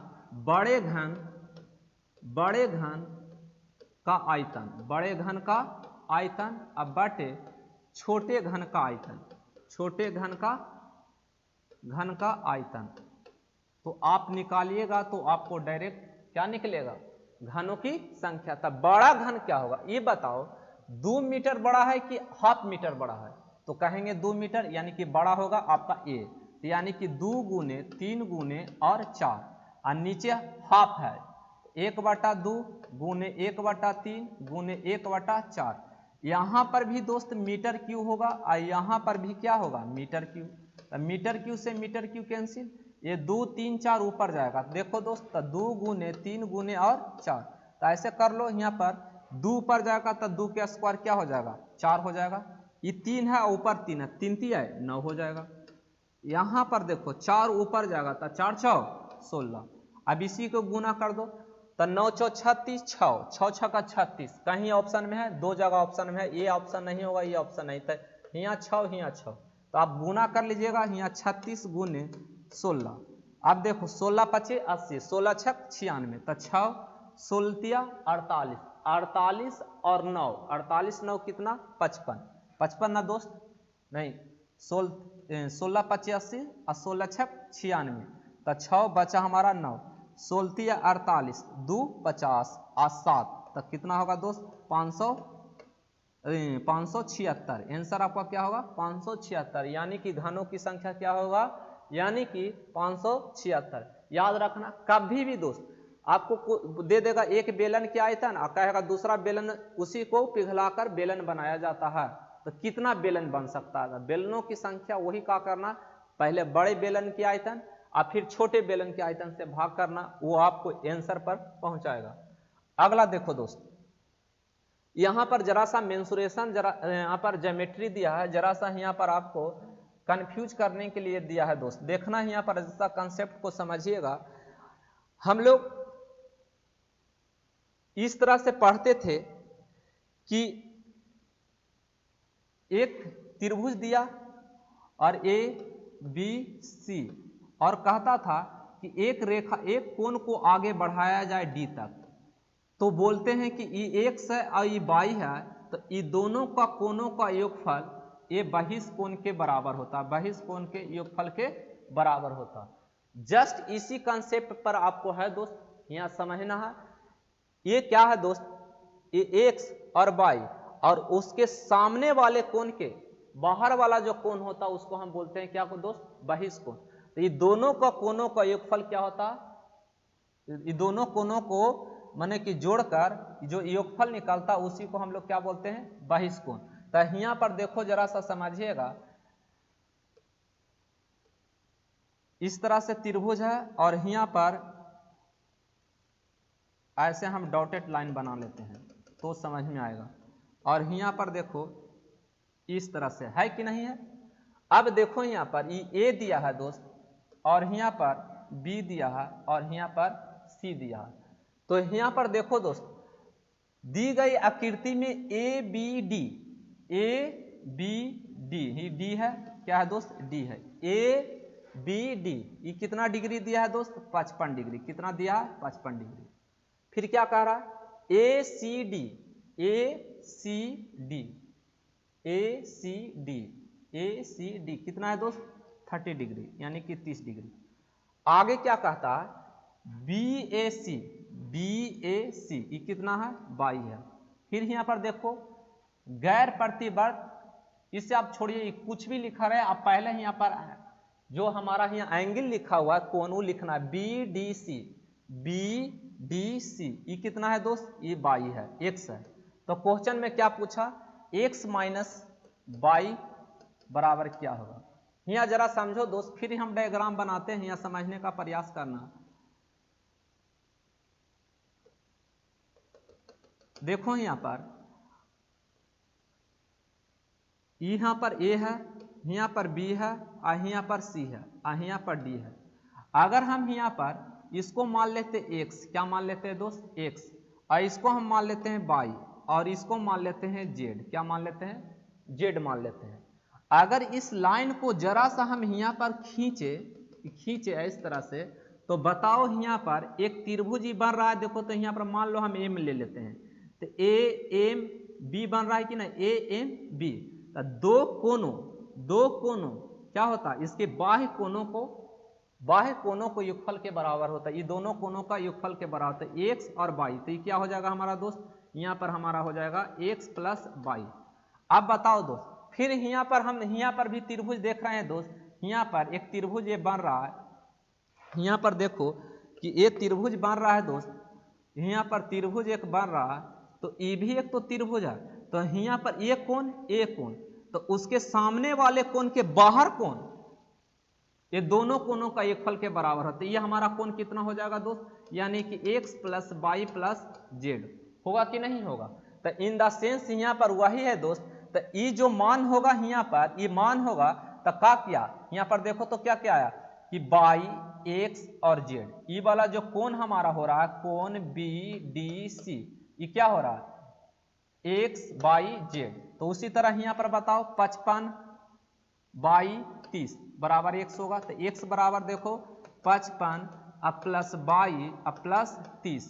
बड़े घन का आयतन, बड़े घन का आयतन अब बटे छोटे घन का आयतन, छोटे घन का आयतन। तो आप निकालिएगा तो आपको डायरेक्ट क्या निकलेगा, घनों की संख्या। तब बड़ा घन क्या होगा ये बताओ, 2 मीटर बड़ा है कि हाफ मीटर बड़ा है, तो कहेंगे 2 मीटर, यानी कि बड़ा होगा आपका ए, यानी कि 2 गुने 3 गुने और 4, और नीचे हाफ है 1/2 गुने 1/3 गुने 1/4। यहां पर भी दोस्त मीटर क्यू होगा और यहां पर भी क्या होगा मीटर क्यू। तो मीटर क्यू से मीटर क्यू कैंसिल, ये 2 3 4 ऊपर जाएगा, देखो दोस्त 2 गुने 3 गुने और 4, तो ऐसे कर लो। यहाँ पर 2 ऊपर जाएगा तो 2 का स्क्वायर क्या हो जाएगा 4 हो जाएगा, ये 3 है ऊपर 3 है, 3 3 है 9 हो जाएगा। यहाँ पर देखो 4 ऊपर जाएगा तो 4 6 16, अब इसी को गुना कर दो तो 9 6 36, 6 6 का 36, कहीं ऑप्शन में है, 2 जगह ऑप्शन में है, ये ऑप्शन नहीं होगा, ये ऑप्शन नहीं, तो यहाँ 6 यहाँ 6, तो आप गुना कर लीजिएगा, यहाँ 36 गुने 16। अब देखो 16 5 80, 16 6 96, तो 6 16 48, 48 और 9, 48 9 कितना 55, 55 ना दोस्त नहीं, 16 5 80 और 16 6 96, तो 6 बचा हमारा 9, 16 48 2 50 और 7, तो कितना होगा दोस्त 576। आंसर आपका क्या होगा 576, यानी कि घनों की संख्या क्या होगा, यानी कि 576। याद रखना कभी भी दोस्त आपको दे देगा एक बेलन की आयतन और कहेगा दूसरा बेलन, उसी को पिघलाकर बेलन बनाया जाता है, तो कितना बेलन बन सकता है, बेलनों की संख्या वही का करना, पहले बड़े बेलन की आयतन और फिर छोटे बेलन के आयतन से भाग करना, वो आपको आंसर पर पहुंचाएगा। अगला देखो दोस्त, यहां पर जरा सा मेंसुरेशन, जरा यहां पर ज्योमेट्री दिया है, जरा सा यहां पर आपको कंफ्यूज करने के लिए दिया है दोस्त, देखना यहां पर जैसा कंसेप्ट को समझिएगा। हम लोग इस तरह से पढ़ते थे कि एक त्रिभुज दिया और ए बी सी, और कहता था कि एक रेखा, एक कोण को आगे बढ़ाया जाए डी तक, तो बोलते हैं कि ई एक्स है और ई वाई है, तो ई दोनों का कोणों का योगफल ये बहिष कोण के बराबर होता, बहिष कोण के योगफल के बराबर होता। जस्ट इसी कंसेप्ट पर आपको है दोस्त यहाँ समझना है। ये क्या है दोस्त, ये एक्स और वाई और उसके सामने वाले कोण के बाहर वाला जो कोण होता है उसको हम बोलते हैं क्या को दोस्त, बहिष्कोण। तो ये दोनों का कोणों का योगफल क्या होता, ये दोनों कोणों को माने कि जोड़कर जो योगफल निकलता उसी को हम लोग क्या बोलते हैं, बहिष्कोण। तो यहाँ पर देखो जरा सा समझिएगा, इस तरह से त्रिभुज है और यहाँ पर ऐसे हम डॉटेड लाइन बना लेते हैं तो समझ में आएगा। और यहाँ पर देखो इस तरह से है कि नहीं है। अब देखो यहाँ पर ये A दिया है दोस्त, और यहाँ पर B दिया है, और यहाँ पर C दिया है। तो यहाँ पर देखो दोस्त, दी गई आकृति में ABD ही D है, क्या है दोस्त, D है। ABD ये कितना डिग्री दिया है दोस्त, 55 डिग्री। कितना दिया है, 55 डिग्री। फिर क्या कह रहा है, ACD कितना है दोस्त, 30 डिग्री, यानी कि 30 डिग्री। आगे क्या कहता है, BAC ये कितना है, 22 है। फिर यहाँ पर देखो गैर प्रतिवर्त, इससे आप छोड़िए कुछ भी लिखा रहे, आप पहले यहाँ पर जो हमारा यहाँ एंगल लिखा हुआ है कोण वो लिखना है, BDC ये कितना है दोस्त, ये 22 है, x है। तो क्वेश्चन में क्या पूछा, x माइनस 22 बराबर क्या होगा। यहाँ जरा समझो दोस्त, फिर हम डायग्राम बनाते हैं, यहाँ समझने का प्रयास करना। देखो यहाँ पर A है, यहाँ पर B है, और यहाँ पर C है, और यहाँ पर D है। अगर हम यहाँ पर इसको मान लेते x, क्या मान लेते हैं दोस्त, x, और इसको हम मान लेते हैं y, और इसको मान लेते हैं z, क्या मान लेते हैं, z मान लेते हैं। अगर इस लाइन को जरा सा हम यहाँ पर खींचे इस तरह से, तो बताओ यहाँ पर एक त्रिभुज ही बन रहा है। देखो तो यहाँ पर मान लो हम m ले लेते हैं, तो AMB बन रहा है कि ना, AMB। तो दो कोनों क्या होता है, इसके बाह्य कोनों को योगफल के बराबर होता है। ये दोनों कोनों का योगफल के बराबर होता है, x और y। तो ये क्या हो जाएगा हमारा दोस्त, यहाँ पर हमारा हो जाएगा x प्लस y। अब बताओ दोस्त, फिर यहाँ पर हम यहाँ पर भी त्रिभुज देख रहे हैं दोस्त, यहाँ पर एक त्रिभुज ये बन रहा है। यहाँ पर देखो कि ये त्रिभुज बन रहा है दोस्त, यहाँ पर त्रिभुज एक बन रहा है, तो ये भी एक तो त्रिभुज है। तो यहाँ पर ये कोण, तो उसके सामने वाले कोण के बाहर कोण, ये दोनों कोणों का योगफल के बराबर होता है। ये हमारा कोण कितना हो जाएगा दोस्त, यानी कि x plus y plus z होगा कि नहीं होगा। तो इन द सेंस यहाँ पर वही है दोस्त। तो ये जो मान होगा यहाँ पर, ये मान होगा, तो क्या किया यहाँ पर देखो तो क्या क्या आया कि y, x और z, ये वाला जो कोण हमारा हो रहा है कोण BDC, ये क्या हो रहा है, x y z। तो उसी तरह यहाँ पर बताओ 55 बाई 30 बराबर x होगा। तो x बराबर देखो 55 प्लस 22 प्लस 30,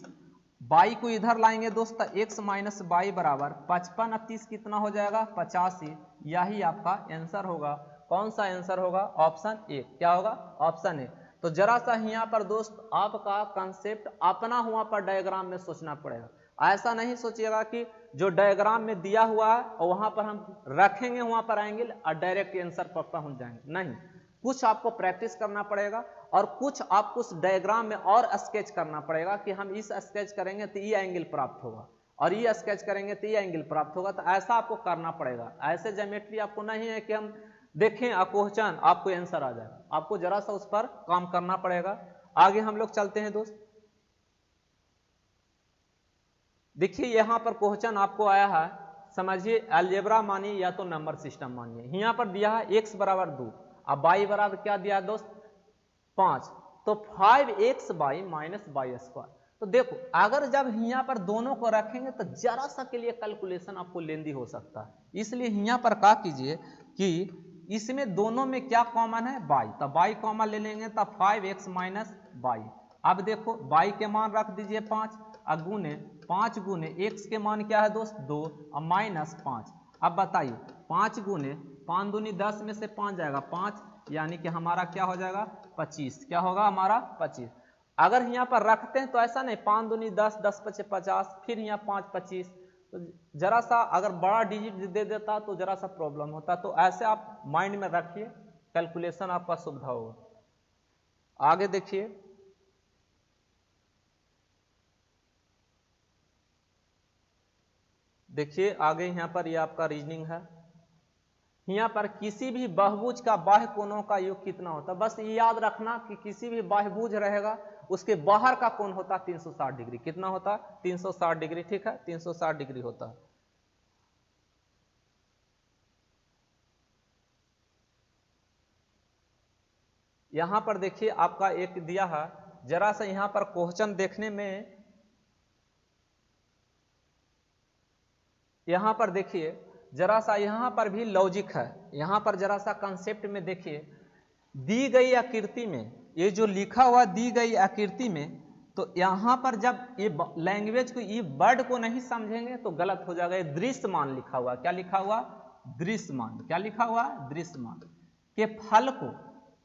22 को इधर लाएंगे दोस्त, x माइनस 22 बराबर 55 और 30 कितना हो जाएगा, 85। यही आपका आंसर होगा। कौन सा आंसर होगा, ऑप्शन ए। क्या होगा, ऑप्शन ए। तो जरा सा यहाँ पर दोस्त आपका कंसेप्ट अपना हुआ पर डायग्राम में सोचना पड़ेगा। ऐसा नहीं सोचिएगा कि जो डायग्राम में दिया हुआ है और वहां पर हम रखेंगे वहां पर एंगल और डायरेक्ट आंसर पर पहुंच जाएंगे, नहीं। कुछ आपको प्रैक्टिस करना पड़ेगा और कुछ आपको उस डायग्राम में और स्केच करना पड़ेगा कि हम इस स्केच करेंगे तो ये एंगल प्राप्त होगा, और ये स्केच करेंगे तो ये एंगल प्राप्त होगा। तो ऐसा आपको करना पड़ेगा। ऐसे ज्योमेट्री आपको नहीं है कि हम देखें क्वेश्चन आपको आंसर आ जाए, आपको जरा सा उस पर काम करना पड़ेगा। आगे हम लोग चलते हैं दोस्त। देखिए यहाँ पर क्वेश्चन आपको आया है, समझिए अलजेब्रा मानिए या तो नंबर सिस्टम मानिए। यहाँ पर दिया है x बराबर 2 और y बराबर क्या दिया दोस्त, 5। तो 5x y minus y square. तो देखो अगर जब यहाँ पर दोनों को रखेंगे तो जरा सा के लिए कैलकुलेशन आपको लेंदी हो सकता है। इसलिए यहाँ पर क्या कीजिए कि इसमें दोनों में क्या कॉमन है, y। तो y कॉमन ले लेंगे तो 5x माइनस y। अब देखो y के मान रख दीजिए 5 और गुने 5 गुने x के मान क्या है दोस्त 2 और माइनस 5। अब बताइए 5 गुने 5 दूनी 10 में से 5 जाएगा 5, यानी कि हमारा क्या हो जाएगा 25। क्या होगा हमारा 25। अगर यहाँ पर रखते हैं तो ऐसा नहीं 5 दूनी 10, 10 पचे 50, फिर यहाँ 5 25, तो जरा सा अगर बड़ा डिजिट दे देता तो जरा सा प्रॉब्लम होता। तो ऐसे आप माइंड में रखिए, कैलकुलेशन आपका सुविधा होगा। आगे देखिए, देखिए आगे यहाँ पर ये आपका रीजनिंग है। यहाँ पर किसी भी बहुभुज का बाह्य कोणों का योग कितना होता है, बस ये याद रखना कि किसी भी बाह्यभुज रहेगा उसके बाहर का कोण होता 360 डिग्री। कितना होता? 360 डिग्री। ठीक है, 360 डिग्री होता है। यहां पर देखिए आपका एक दिया है, जरा सा यहां पर क्वेश्चन देखने में, यहां पर देखिए जरा सा यहां पर भी लॉजिक है। यहां पर जरा सा कंसेप्ट में देखिए, दी गई आकृति में ये जो लिखा हुआ दी गई आकृति में, तो यहां पर जब ये लैंग्वेज को, ये वर्ड को नहीं समझेंगे तो गलत हो जाएगा। ये दृश्यमान लिखा हुआ, क्या लिखा हुआ? दृश्यमान। क्या लिखा हुआ? दृश्यमान के फल को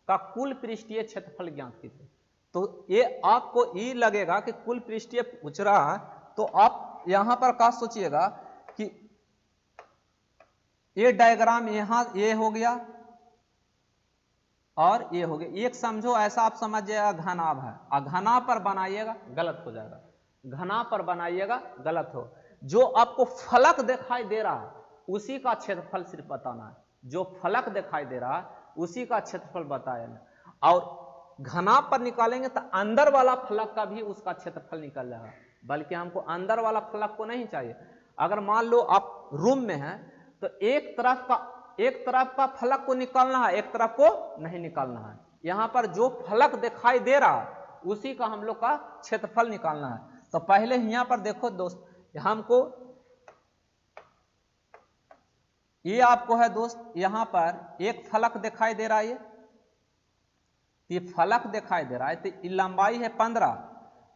का कुल पृष्ठीय क्षेत्रफल ज्ञात कीजिए। तो ये आपको ये लगेगा कि कुल पृष्ठीय पूछ रहा है, तो आप यहां पर क्या सोचिएगा कि ये डायग्राम यहां ये हो गया और ये हो गया। एक समझो ऐसा आप समझ जाएगा घनाभ है, और घना पर बनाइएगा गलत हो जाएगा। घना पर बनाइएगा गलत हो। जो आपको फलक दिखाई दे रहा है उसी का क्षेत्रफल सिर्फ बताना है। जो फलक दिखाई दे रहा है उसी का क्षेत्रफल बताएगा। और घना पर निकालेंगे तो अंदर वाला फलक का भी उसका क्षेत्रफल निकल जाएगा, बल्कि हमको अंदर वाला फलक को नहीं चाहिए। अगर मान लो आप रूम में हैं तो एक तरफ का फलक को निकालना है, एक तरफ को नहीं निकालना है। यहां पर जो फलक दिखाई दे रहा है उसी का हम लोग का क्षेत्रफल निकालना है। तो पहले यहां पर देखो दोस्त, हमको ये आपको है दोस्त, यहां पर एक फलक दिखाई दे रहा है, ये फलक दिखाई दे रहा है, तो लंबाई है 15।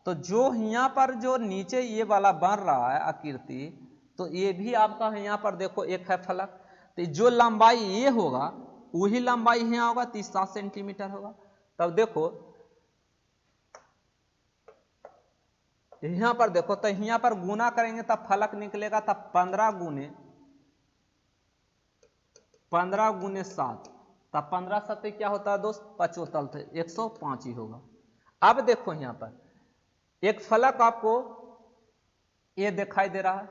तो जो यहां पर जो नीचे ये वाला बन रहा है आकृति, तो ये भी आपका यहां पर देखो एक है फलक। तो जो लंबाई ये होगा वही लंबाई यहां होगा, 37 सेंटीमीटर होगा। तब देखो यहां पर देखो, तो यहां पर गुना करेंगे तब फलक निकलेगा, तब 15 गुने 7, तब 15 सत्ते क्या होता है दोस्त? 75, थे 105 ही होगा। अब देखो यहां पर एक फलक आपको ये दिखाई दे रहा है,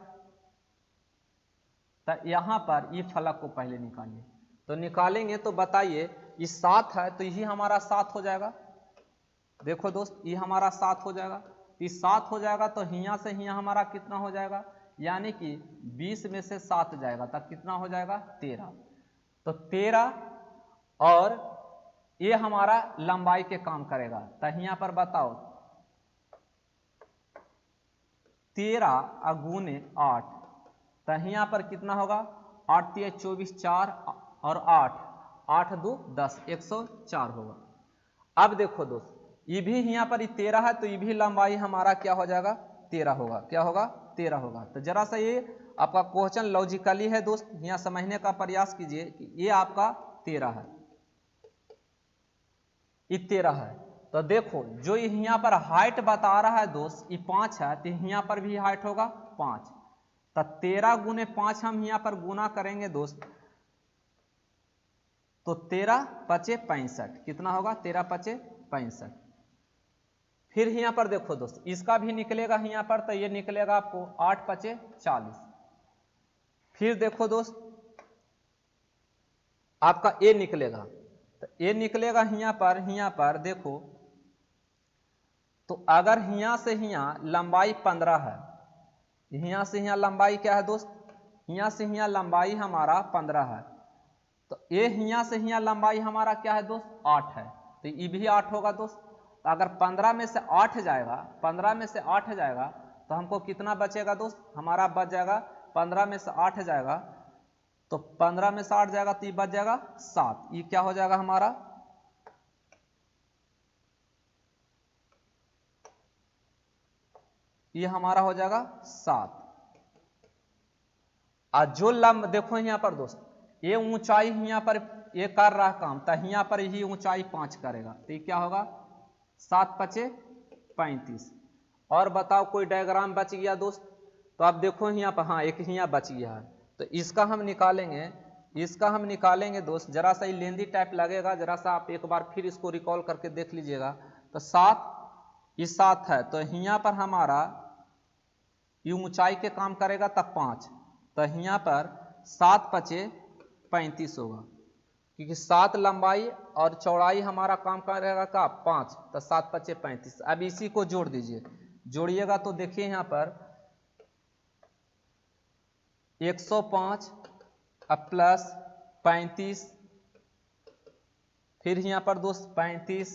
तो यहां पर ये फलक को पहले निकालिए। तो निकालेंगे तो बताइए, ये 7 है तो यही हमारा 7 हो जाएगा। देखो दोस्त, ये हमारा 7 हो जाएगा। ये 7 हो जाएगा तो हियां से हियां हमारा कितना हो जाएगा? यानी कि 20 में से 7 जाएगा तब कितना हो जाएगा? 13। तो 13 और ये हमारा लंबाई के काम करेगा। तो यहां पर बताओ 13 गुने 8, तो यहां पर कितना होगा? 8 3 24, 4 और 8, 8 2 10, 104 होगा। अब देखो दोस्त, ये भी यहां पर 13 है तो ये भी लंबाई हमारा क्या हो जाएगा? 13 होगा। क्या होगा? 13 होगा। तो जरा सा ये आपका क्वेश्चन लॉजिकली है दोस्त, यहां समझने का प्रयास कीजिए कि ये आपका 13 है, ये 13 है। तो देखो जो यहाँ पर हाइट बता रहा है दोस्त, ये 5 है, तो यहाँ पर भी हाइट होगा 5। तो 13 गुने 5 हम यहाँ पर गुना करेंगे दोस्त, तो 13 पचे 65। कितना होगा? 13 पचे 65। फिर यहाँ पर देखो दोस्त, इसका भी निकलेगा यहाँ पर, तो ये निकलेगा आपको 8 पचे 40। फिर देखो दोस्त आपका ए निकलेगा, तो ए निकलेगा यहाँ पर देखो, तो अगर यहाँ से यहाँ लंबाई 15 है, यहाँ से यहाँ लंबाई क्या है दोस्त? यहाँ से यहाँ लंबाई हमारा 15 है, तो ये यहाँ से यहाँ लंबाई हमारा क्या है दोस्त? 8 है, तो ये भी 8 होगा दोस्त। तो अगर 15 में से 8 जाएगा, 15 में से 8 जाएगा तो हमको कितना बचेगा दोस्त? हमारा बच जाएगा 15 में से 8 जाएगा, तो 15 में से 8 जाएगा तो ये बच जाएगा 7। ये क्या हो जाएगा हमारा? ये हमारा हो जाएगा 7। और जो लंब देखो यहाँ पर दोस्त, ये ऊंचाई यहाँ पर ये कर रहा काम, तो यहाँ पर ही ऊंचाई 5 करेगा, तो ये क्या होगा? 7 पचे 35। और बताओ कोई डायग्राम बच गया दोस्त? तो आप देखो यहाँ पर, हाँ एक यहाँ बच गया है, तो इसका हम निकालेंगे दोस्त। जरा सा लेंदी टाइप लगेगा, जरा सा आप एक बार फिर इसको रिकॉल करके देख लीजिएगा। तो 7 ये 7 है, तो यहाँ पर हमारा ये ऊंचाई के काम करेगा तब 5, तो यहाँ पर 7 पचे 35 होगा, क्योंकि 7 लंबाई और चौड़ाई हमारा काम करेगा का 5, तो 7 पचे 35। अब इसी को जोड़ दीजिए, जोड़िएगा तो देखिए यहाँ पर 105 अब प्लस 35, फिर यहाँ पर दोस्त 35,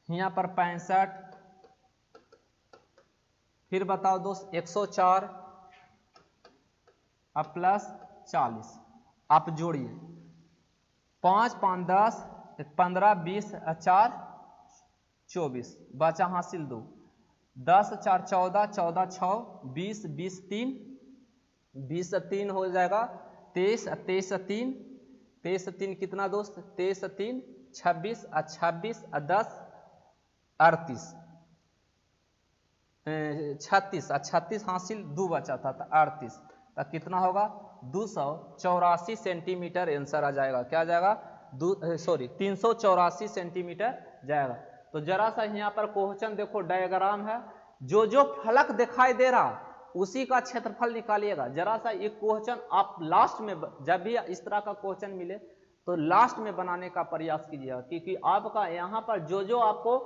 यहाँ पर 65, फिर बताओ दोस्त 104 अब प्लस 40। आप जोड़िए 5 5 10 15 20 4 24, बचा हासिल 2, 10 4 14 14 6 20 20 3 20 3 हो जाएगा 23 23 3 23 3 कितना दोस्त 23 3 26 26 10 38 36 36 हासिल 2 बचा था, 38, तो कितना होगा 284 सेंटीमीटर आंसर आ जाएगा। क्या आ जाएगा 384 सेंटीमीटर जाएगा। तो जरा सा यहाँ पर क्वेश्चन देखो, डायग्राम है, जो जो फलक दिखाई दे रहा उसी का क्षेत्रफल निकालिएगा। जरा सा ये क्वेश्चन आप लास्ट में, जब भी इस तरह का क्वेश्चन मिले तो लास्ट में बनाने का प्रयास कीजिएगा, क्योंकि आपका यहाँ पर जो जो आपको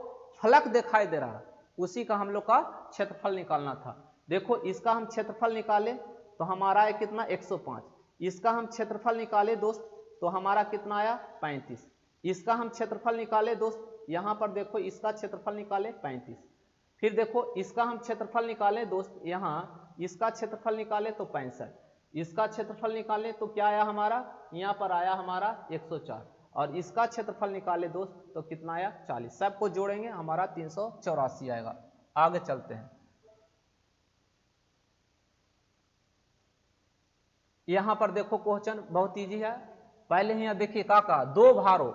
फलक दिखाई दे रहा है उसी का हम लोग का क्षेत्रफल निकालना था। देखो इसका हम क्षेत्रफल निकाले तो हमारा है कितना 105, इसका हम क्षेत्रफल निकाले दोस्त तो हमारा कितना आया 35, इसका हम क्षेत्रफल निकाले दोस्त, यहाँ पर देखो इसका क्षेत्रफल निकाले 35, फिर देखो इसका हम क्षेत्रफल निकाले दोस्त, यहाँ इसका क्षेत्रफल निकाले तो 65, इसका क्षेत्रफल निकाले तो क्या आया हमारा, यहाँ पर आया हमारा 104, और इसका क्षेत्रफल निकाले दोस्त तो कितना आया 40। सबको जोड़ेंगे हमारा 384 आएगा। आगे चलते हैं, यहां पर देखो क्वेश्चन बहुत इजी है। पहले यहाँ देखिए काका, दो भारों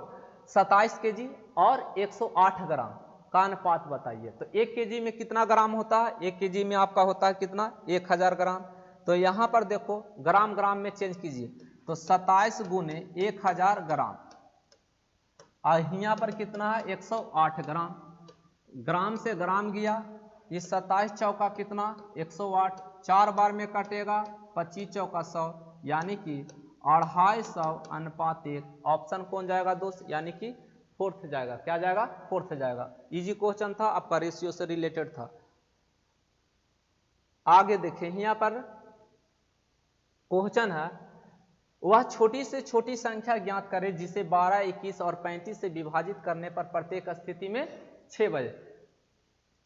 27 केजी और 108 ग्राम का अनुपात बताइए। तो 1 केजी में कितना ग्राम होता है, 1 केजी में आपका होता है कितना 1000 ग्राम। तो यहाँ पर देखो ग्राम ग्राम में चेंज कीजिए, तो 27 गुने 1000 ग्राम, और यहाँ पर कितना है 108 ग्राम, ग्राम से ग्राम गया, ये 27 चौका कितना 108, 4 बार में कटेगा 25 चौका 100, यानी कि 250 अनुपात 1। ऑप्शन कौन जाएगा दोस्त, यानी कि फोर्थ जाएगा। क्या जाएगा, फोर्थ जाएगा। इजी क्वेश्चन था, आपका रेशियो से रिलेटेड था। आगे देखें, यहाँ पर क्वेश्चन है, वह छोटी से छोटी संख्या ज्ञात करे जिसे 12, 21 और 35 से विभाजित करने पर प्रत्येक स्थिति में 6 बजे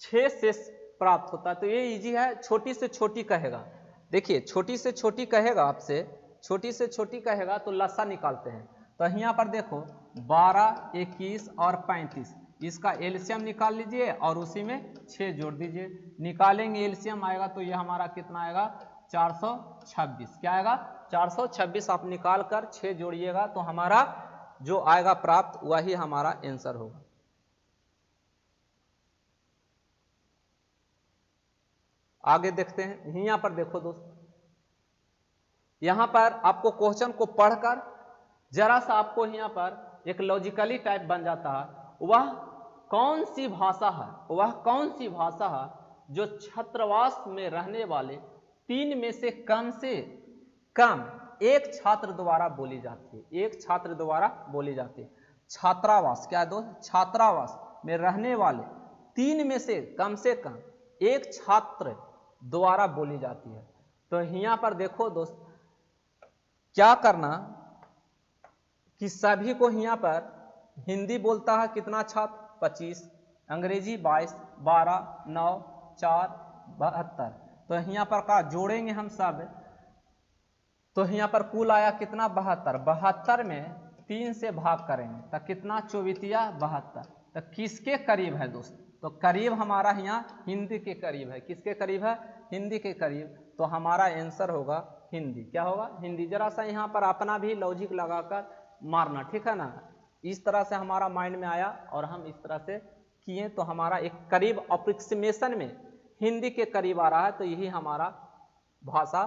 6 शेष प्राप्त होता है। तो ये इजी है, छोटी से छोटी कहेगा। देखिए छोटी से छोटी कहेगा आपसे, छोटी से छोटी कहेगा तो लसा निकालते हैं। तो यहाँ पर देखो 12, 21 और 35, इसका एलसीएम निकाल लीजिए और उसी में 6 जोड़ दीजिए। निकालेंगे एलसीएम आएगा तो ये हमारा कितना आएगा 426। क्या आएगा 426। आप निकाल कर 6 जोड़िएगा तो हमारा जो आएगा प्राप्त वही हमारा आंसर होगा। आगे देखते हैं, यहाँ पर देखो दोस्त, यहाँ पर आपको क्वेश्चन को पढ़कर जरा सा आपको यहाँ पर एक लॉजिकली टाइप बन जाता है। वह कौन सी भाषा है, वह कौन सी भाषा है जो छात्रावास में रहने वाले 3 में से कम एक छात्र द्वारा बोली जाती है। एक छात्र द्वारा बोली जाती है। छात्रावास, क्या दोस्त, छात्रावास में रहने वाले 3 में से कम एक छात्र द्वारा बोली जाती है। तो यहाँ पर देखो दोस्त, क्या करना कि सभी को यहाँ पर हिंदी बोलता है कितना छात्र 25, अंग्रेजी 22, 12, 9, 4, 72। तो यहाँ पर का जोड़ेंगे हम सब, तो यहाँ पर कुल आया कितना 72। 72 में 3 से भाग करेंगे तो कितना 24 72। तो किसके करीब है दोस्त, तो करीब हमारा यहाँ हिंदी के करीब है। किसके करीब है, हिंदी के करीब। तो हमारा आंसर होगा हिंदी। क्या होगा, हिंदी। जरा सा यहाँ पर अपना भी लॉजिक लगाकर मारना, ठीक है ना। इस तरह से हमारा माइंड में आया और हम इस तरह से किए तो हमारा एक करीब अप्रोक्सीमेशन में हिंदी के करीब आ रहा है, तो यही हमारा भाषा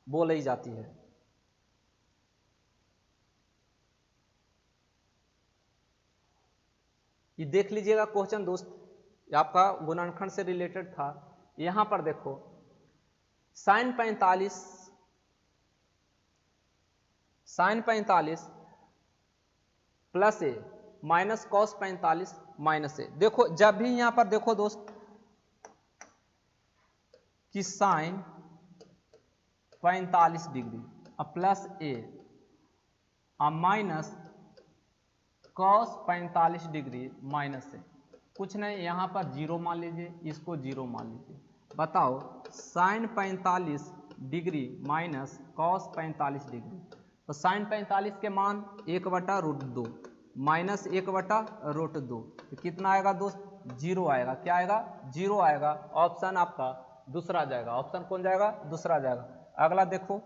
बोली जाती है। ये देख लीजिएगा क्वेश्चन दोस्त, ये आपका गुणनखंड से रिलेटेड था। यहां पर देखो sin 45 प्लस ए माइनस कॉस 45 माइनस ए। देखो जब भी यहां पर देखो दोस्त कि साइन 45 डिग्री अब प्लस ए अब माइनस कॉस 45 डिग्री माइनस ए, कुछ नहीं यहां पर जीरो मान लीजिए, इसको जीरो मान लीजिए। बताओ sine 45 degree minus cos 45 degree, तो साइन 45 के मान 1/√2 माइनस 1/√2, तो कितना आएगा दोस्त? जीरो आएगा। क्या आएगा? जीरो आएगा। ऑप्शन आपका दूसरा जाएगा। ऑप्शन कौन जाएगा? दूसरा जाएगा। अगला देखो,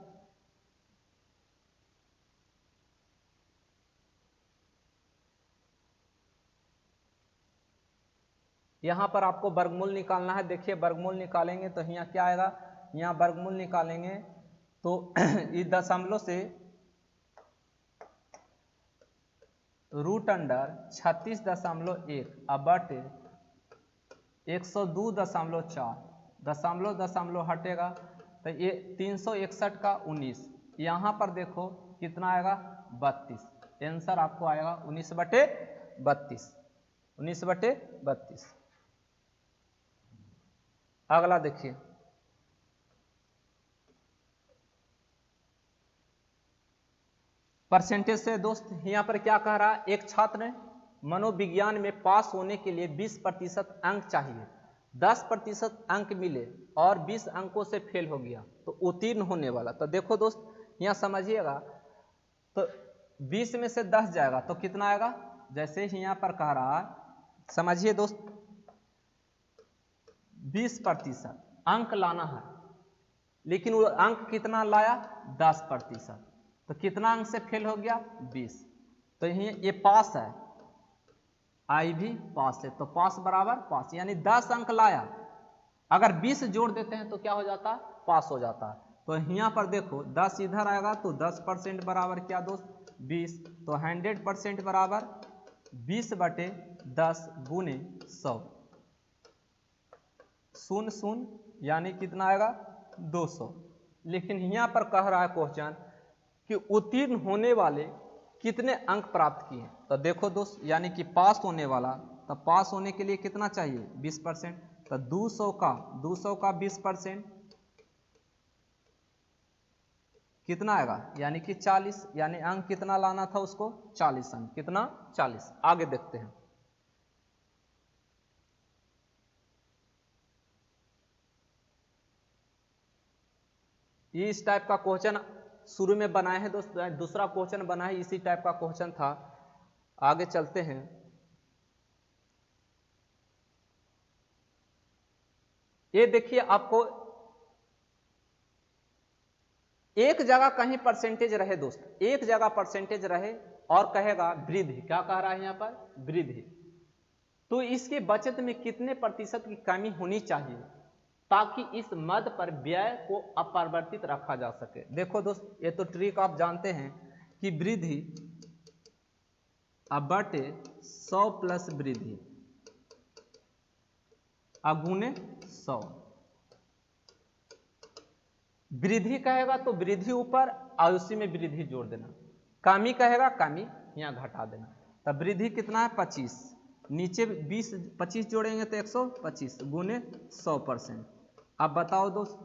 यहां पर आपको वर्गमूल निकालना है। देखिए वर्गमूल निकालेंगे तो यहाँ क्या आएगा? यहाँ वर्गमूल निकालेंगे तो इस दशमलव से √36.1 अब बटे 102.4, दशमलव दशमलव हटेगा तो ये 361 का 19, यहाँ पर देखो कितना आएगा? 32। आंसर आपको आएगा 19/32। 19/32। अगला देखिए, परसेंटेज से दोस्त यहां पर क्या कह रहा है? एक छात्र ने मनोविज्ञान में पास होने के लिए 20% अंक चाहिए, 10% अंक मिले और 20 अंकों से फेल हो गया तो उत्तीर्ण होने वाला। तो देखो दोस्त यहां समझिएगा, तो 20 में से 10 जाएगा तो कितना आएगा? जैसे ही यहां पर कह रहा है, समझिए दोस्त 20% अंक लाना है, लेकिन वो अंक कितना लाया? 10%, तो कितना अंक से फेल हो गया? 20। तो ये पास है, आई भी पास है, तो पास बराबर पास, यानी 10 अंक लाया, अगर 20 जोड़ देते हैं तो क्या हो जाता? पास हो जाता है। तो यहाँ पर देखो 10 इधर आएगा तो 10% बराबर क्या दोस्त? 20। तो 100% बराबर 20/10 गुने 100, 0 यानी कितना आएगा? 200। लेकिन यहाँ पर कह रहा है क्वेश्चन कि उत्तीर्ण होने वाले कितने अंक प्राप्त किए? तो देखो दोस्त, यानी कि पास होने वाला, तो पास होने के लिए कितना चाहिए? 20%, तो 200 का 20% कितना आएगा? यानी कि 40, यानी अंक कितना लाना था उसको? 40 अंक। कितना? 40। आगे देखते हैं, ये इस टाइप का क्वेश्चन शुरू में बनाए हैं दोस्त, दूसरा क्वेश्चन बना है इसी टाइप का क्वेश्चन था। आगे चलते हैं, ये देखिए आपको एक जगह कहीं परसेंटेज रहे दोस्त, एक जगह परसेंटेज रहे और कहेगा वृद्धि, क्या कह रहा है यहाँ पर? वृद्धि। तो इसके बचत में कितने प्रतिशत की कमी होनी चाहिए ताकि इस मद पर व्यय को अपरिवर्तित रखा जा सके? देखो दोस्त, ये तो ट्रिक आप जानते हैं कि वृद्धि अब बटे 100 प्लस वृद्धि अगुने 100। वृद्धि कहेगा तो वृद्धि ऊपर और उसी में वृद्धि जोड़ देना, कमी कहेगा कमी यहाँ घटा देना। तब वृद्धि कितना है? 25, नीचे 25 जोड़ेंगे तो 125 गुने 100%। अब बताओ दोस्त,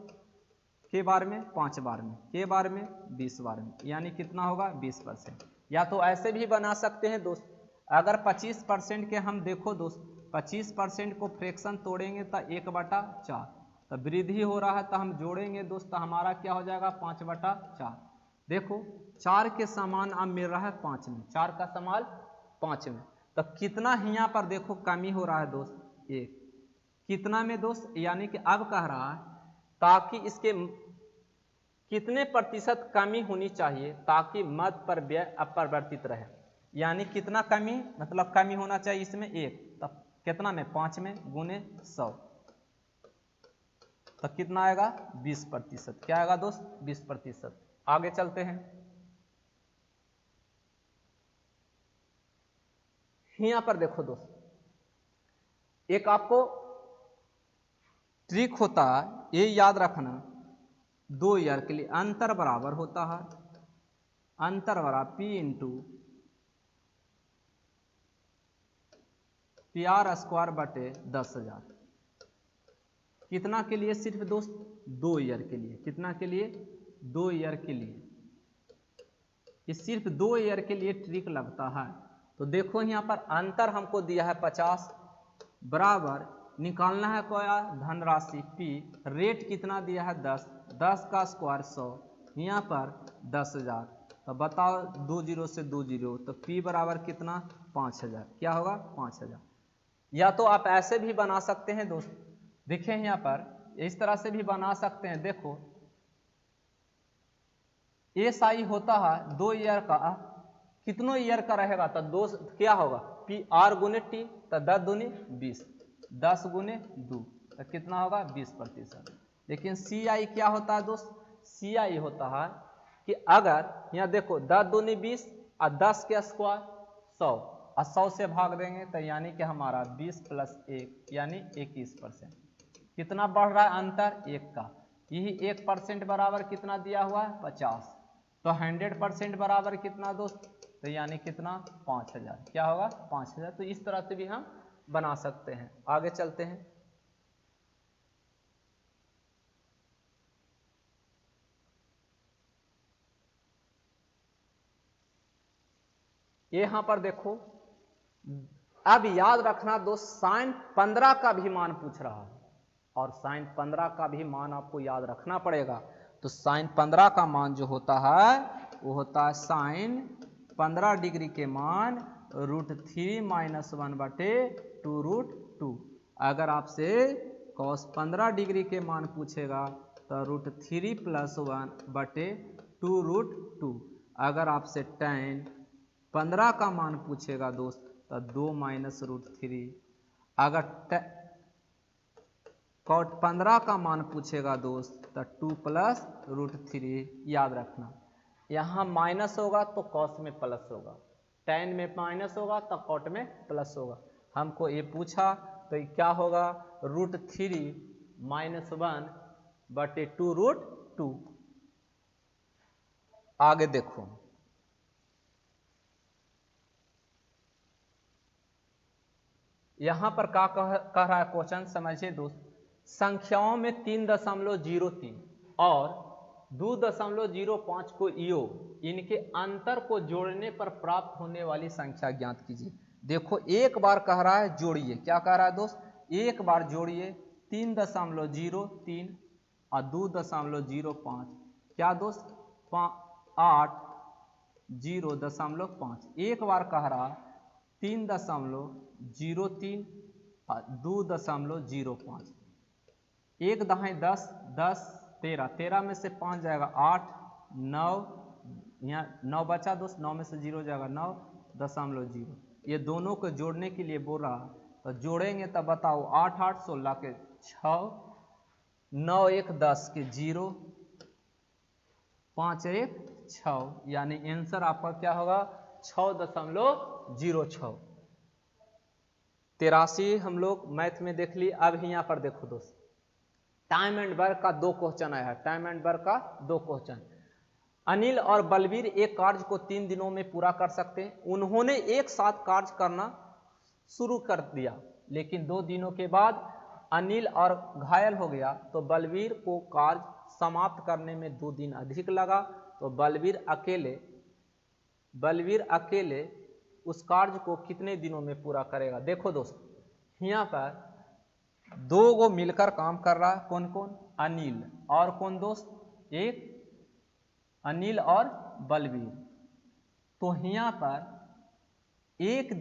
के बार में? 5 बार में, के बार में? 20 बार में, यानी कितना होगा? 20%। या तो ऐसे भी बना सकते हैं दोस्त, अगर 25% के हम देखो दोस्त, 25% को फ्रैक्शन तोड़ेंगे तो 1/4, तो वृद्धि हो रहा है तो हम जोड़ेंगे दोस्त, तो हमारा क्या हो जाएगा? 5/4। देखो 4 के समान अब मिल रहा है 5 में, 4 का समान 5 में, तो कितना यहाँ पर देखो कमी हो रहा है दोस्त? 1। कितना में दोस्त? यानी कि अब कह रहा है ताकि इसके कितने प्रतिशत कमी होनी चाहिए ताकि मद पर व्यय अपरिवर्तित रहे, यानी कितना कमी? मतलब कमी होना चाहिए इसमें 1, तब कितना में? 5 में गुने 100। तो कितना आएगा 20%। क्या आएगा दोस्त 20%। आगे चलते हैं, यहां पर देखो दोस्त, एक आपको ट्रिक होता है, ये याद रखना, 2 ईयर के लिए अंतर बराबर होता है, अंतर बराबर P इंटू PR² बटे 10,000। कितना के लिए? सिर्फ दोस्त 2 ईयर के लिए। कितना के लिए? 2 ईयर के लिए। ये सिर्फ 2 ईयर के लिए ट्रिक लगता है। तो देखो यहाँ पर अंतर हमको दिया है 50, बराबर निकालना है क्या? धनराशि P, रेट कितना दिया है 10, 10 का स्क्वायर 100, यहाँ पर 10,000। तो बताओ 2 जीरो से 2 जीरो, तो P बराबर कितना? 5,000। क्या होगा? 5,000। या तो आप ऐसे भी बना सकते हैं दोस्त, देखें यहाँ पर इस तरह से भी बना सकते हैं। देखो SI होता है 2 ईयर का, कितनों ईयर का रहेगा? तो 2 क्या होगा? PR गुने T, तो 10 दूनी 20, 10 गुने 2, तो कितना होगा? 20%। लेकिन CI क्या होता है दोस्त? CI होता है कि अगर यहाँ देखो 10 दूनी 20 और 10 के स्क्वायर 100 और 100 से भाग देंगे, तो यानी कि हमारा 20 + 1 यानी 21%। कितना बढ़ रहा है अंतर? 1 का। यही 1% बराबर कितना दिया हुआ है? 50। तो 100% बराबर कितना दोस्त? तो यानी कितना? 5,000। क्या होगा? 5,000। तो इस तरह से भी हम बना सकते हैं। आगे चलते हैं, यहां पर देखो, अब याद रखना दोस्त, sin 15 का भी मान पूछ रहा है, और sin 15 का भी मान आपको याद रखना पड़ेगा। तो sin 15 का मान जो होता है वो होता है sin 15 डिग्री के मान √3 - 1 बटे 2√2। अगर आपसे cos 15 डिग्री के मान पूछेगा तो √3 + 1 बटे 2√2। अगर आपसे tan 15 का मान पूछेगा दोस्त तो 2 - √3। अगर cot 15 का मान पूछेगा दोस्त तो 2 + √3। याद रखना, यहाँ माइनस होगा तो कॉस में प्लस होगा, tan में माइनस होगा तो कॉट में प्लस होगा। हमको ये पूछा तो क्या होगा? √3 - 1 बटे 2√2। आगे देखो, यहां पर क्या कह रहा है क्वेश्चन, समझिए दोस्त। संख्याओं में 3.03 और 2.05 को योग, इनके अंतर को जोड़ने पर प्राप्त होने वाली संख्या ज्ञात कीजिए। देखो एक बार कह रहा है जोड़िए। क्या कह रहा है दोस्त? एक बार जोड़िए 3.03 और 2.05। क्या दोस्त? 8.0.5। एक बार कह रहा 3.03 और 2.05। 1 दहाई 10, 10 13, 13 में से 5 जाएगा 8, 9, यहाँ 9 बचा दोस्त, 9 में से 0 जाएगा 9.0। ये दोनों को जोड़ने के लिए बोल रहा, तो जोड़ेंगे तब बताओ 8 8 16 के 6, 9 1 10 के 0, 5 1 6, यानी आंसर आपका क्या होगा? 6.06। 83 हम लोग मैथ में देख लिए। अब यहाँ पर देखो दोस्त, टाइम एंड वर्क का 2 क्वेश्चन आया है। टाइम एंड वर्क का 2 क्वेश्चन। अनिल और बलवीर एक कार्य को 3 दिनों में पूरा कर सकते हैं। उन्होंने एक साथ कार्य करना शुरू कर दिया, लेकिन 2 दिनों के बाद अनिल और घायल हो गया, तो बलवीर को कार्य समाप्त करने में 2 दिन अधिक लगा। तो बलवीर अकेले उस कार्य को कितने दिनों में पूरा करेगा? देखो दोस्त, यहाँ पर 2 गो मिलकर काम कर रहा है। कौन कौन? अनिल और कौन दोस्त? एक अनिल और बलवीर। तो यहाँ पर एक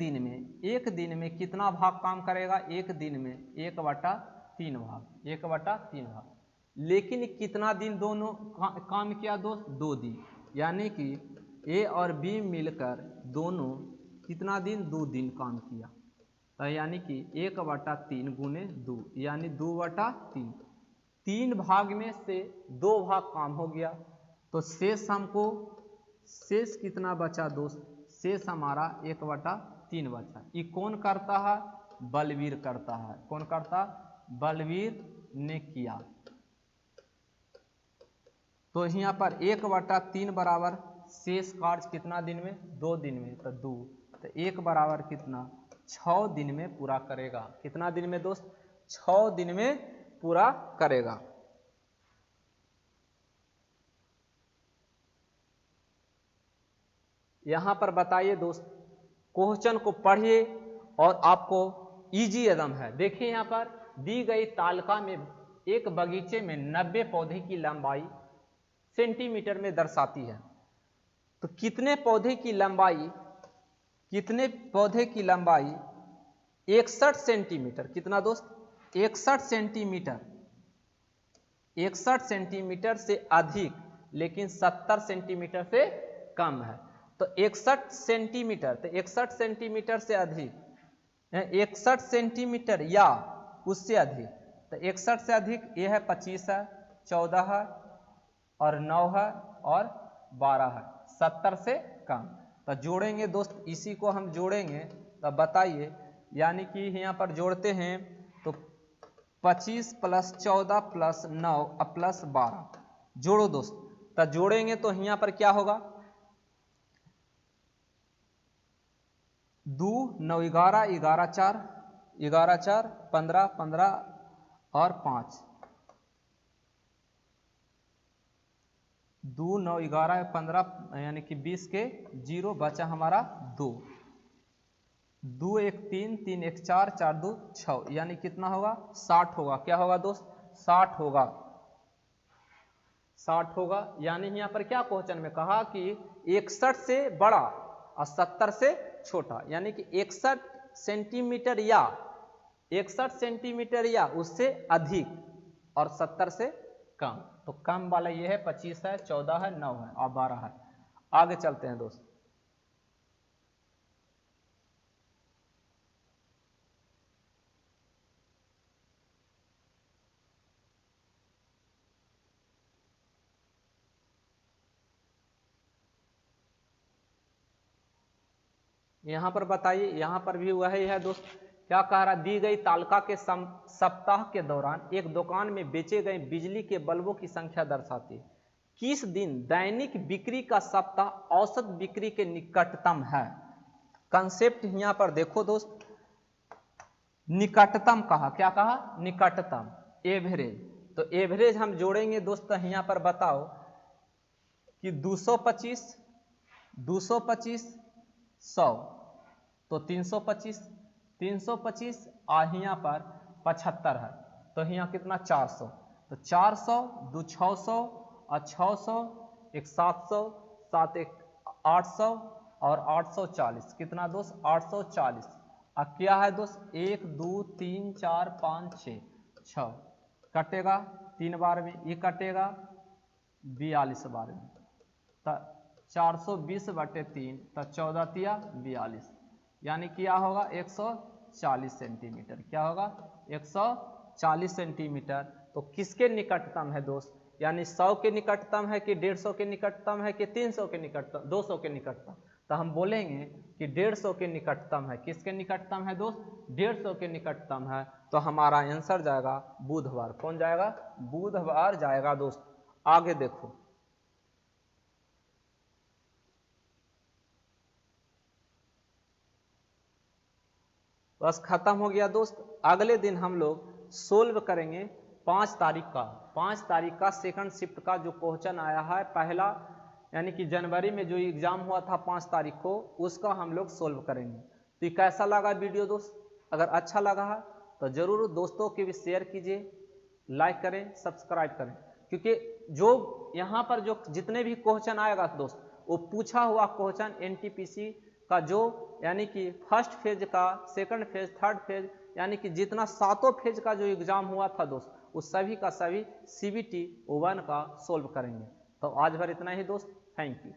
दिन में कितना भाग काम करेगा? एक दिन में 1/3 भाग, 1/3 भाग। लेकिन कितना दिन दोनों काम किया दोस्त? 2 दिन। यानी कि ए और बी मिलकर दोनों कितना दिन? 2 दिन काम किया। तो यानी कि 1/3 गुने 2, यानी 2/3। 3 भाग में से 2 भाग काम हो गया, तो शेष हमको शेष कितना बचा दोस्त? शेष हमारा 1/3 बचा। ये कौन करता है? बलवीर करता है। कौन करता? बलवीर ने किया। तो यहाँ पर 1/3 बराबर शेष कार्य कितना दिन में? 2 दिन में, तो 2, तो 1 बराबर कितना? 6 दिन में पूरा करेगा। कितना दिन में दोस्त? 6 दिन में पूरा करेगा। यहां पर बताइए दोस्त, क्वेश्चन को पढ़िए और आपको इजी एकदम है। देखिए यहां पर दी गई तालिका में एक बगीचे में 90 पौधे की लंबाई सेंटीमीटर में दर्शाती है, तो कितने पौधे की लंबाई 61 सेंटीमीटर, कितना दोस्त? 61 सेंटीमीटर, 61 सेंटीमीटर से अधिक लेकिन 70 सेंटीमीटर से कम है। तो 61 सेंटीमीटर, तो 61 सेंटीमीटर से अधिक, 61 सेंटीमीटर या उससे अधिक, तो 61 से अधिक ये है 25 है, 14 है और 9 है और 12 है, 70 से कम। तो जोड़ेंगे दोस्त, इसी को हम जोड़ेंगे, तो बताइए, यानी कि यहाँ पर जोड़ते हैं तो 25 + 14 + 9 + 12, जोड़ो दोस्त। तो जोड़ेंगे तो यहाँ पर क्या होगा? 2 9 11 11 4 11 4 15 15 और 5, 2 9 11 15 यानी कि 20 के 0 बचा हमारा 2, 2 1 3 3 1 4 4 2 6, यानी कितना होगा? 60 होगा। क्या होगा दोस्त? 60 होगा, 60 होगा। यानी यहाँ पर क्या क्वेश्चन में कहा कि 61 से बड़ा और 70 से छोटा, यानी कि 61 सेंटीमीटर या 61 सेंटीमीटर या उससे अधिक और 70 से कम। तो कम वाला ये है 25 है, 14 है, 9 है और 12 है। आगे चलते हैं दोस्त। यहां पर बताइए, यहां पर भी वही है दोस्त। क्या कह रहा? दी गई तालिका के सप्ताह के दौरान एक दुकान में बेचे गए बिजली के बल्बों की संख्या दर्शाती है। किस दिन दैनिक बिक्री का सप्ताह औसत बिक्री के निकटतम है? कंसेप्ट यहां पर देखो दोस्त, निकटतम कहा। क्या कहा? निकटतम, एवरेज। तो एवरेज हम जोड़ेंगे दोस्त, यहां पर बताओ कि 225 225 100, तो 325 325 यहाँ पर 75 है, तो यहाँ कितना? 400, तो 400 2 600 और 600 1 700 7 1 800 और 840, कितना दोस्त? 840। अब क्या है दोस्त? 1 2 3 4 5 6 कटेगा 3 बार में, ये कटेगा 42 बार में, तो 420/3, तो 14 तिया 42, यानी क्या होगा? 140 सेंटीमीटर। क्या होगा? 140 सेंटीमीटर। तो किसके निकटतम है दोस्त? यानी 100 के निकटतम है कि 150 के निकटतम है कि 300 के निकटतम, 200 के निकटतम? तो हम बोलेंगे कि 150 के निकटतम है। किसके निकटतम है दोस्त? 150 के निकटतम है। तो हमारा आंसर जाएगा बुधवार। कौन जाएगा? बुधवार जाएगा दोस्त। आगे देखो, बस खत्म हो गया दोस्त। अगले दिन हम लोग सोल्व करेंगे 5 तारीख का। 5 तारीख का सेकंड शिफ्ट का जो क्वेश्चन आया है पहला, यानी कि जनवरी में जो एग्जाम हुआ था 5 तारीख को, उसका हम लोग सोल्व करेंगे। तो ये कैसा लगा वीडियो दोस्त? अगर अच्छा लगा है तो जरूर दोस्तों के भी शेयर कीजिए, लाइक करें, सब्सक्राइब करें, क्योंकि जो यहाँ पर जो जितने भी क्वेश्चन आएगा दोस्त, वो पूछा हुआ क्वेश्चन एनटीपीसी का, जो यानी कि फर्स्ट फेज का, सेकंड फेज, थर्ड फेज, यानी कि जितना 7 फेज का जो एग्जाम हुआ था दोस्त, उस सभी का सभी CBT 1 का सोल्व करेंगे। तो आज भर इतना ही दोस्त, थैंक यू।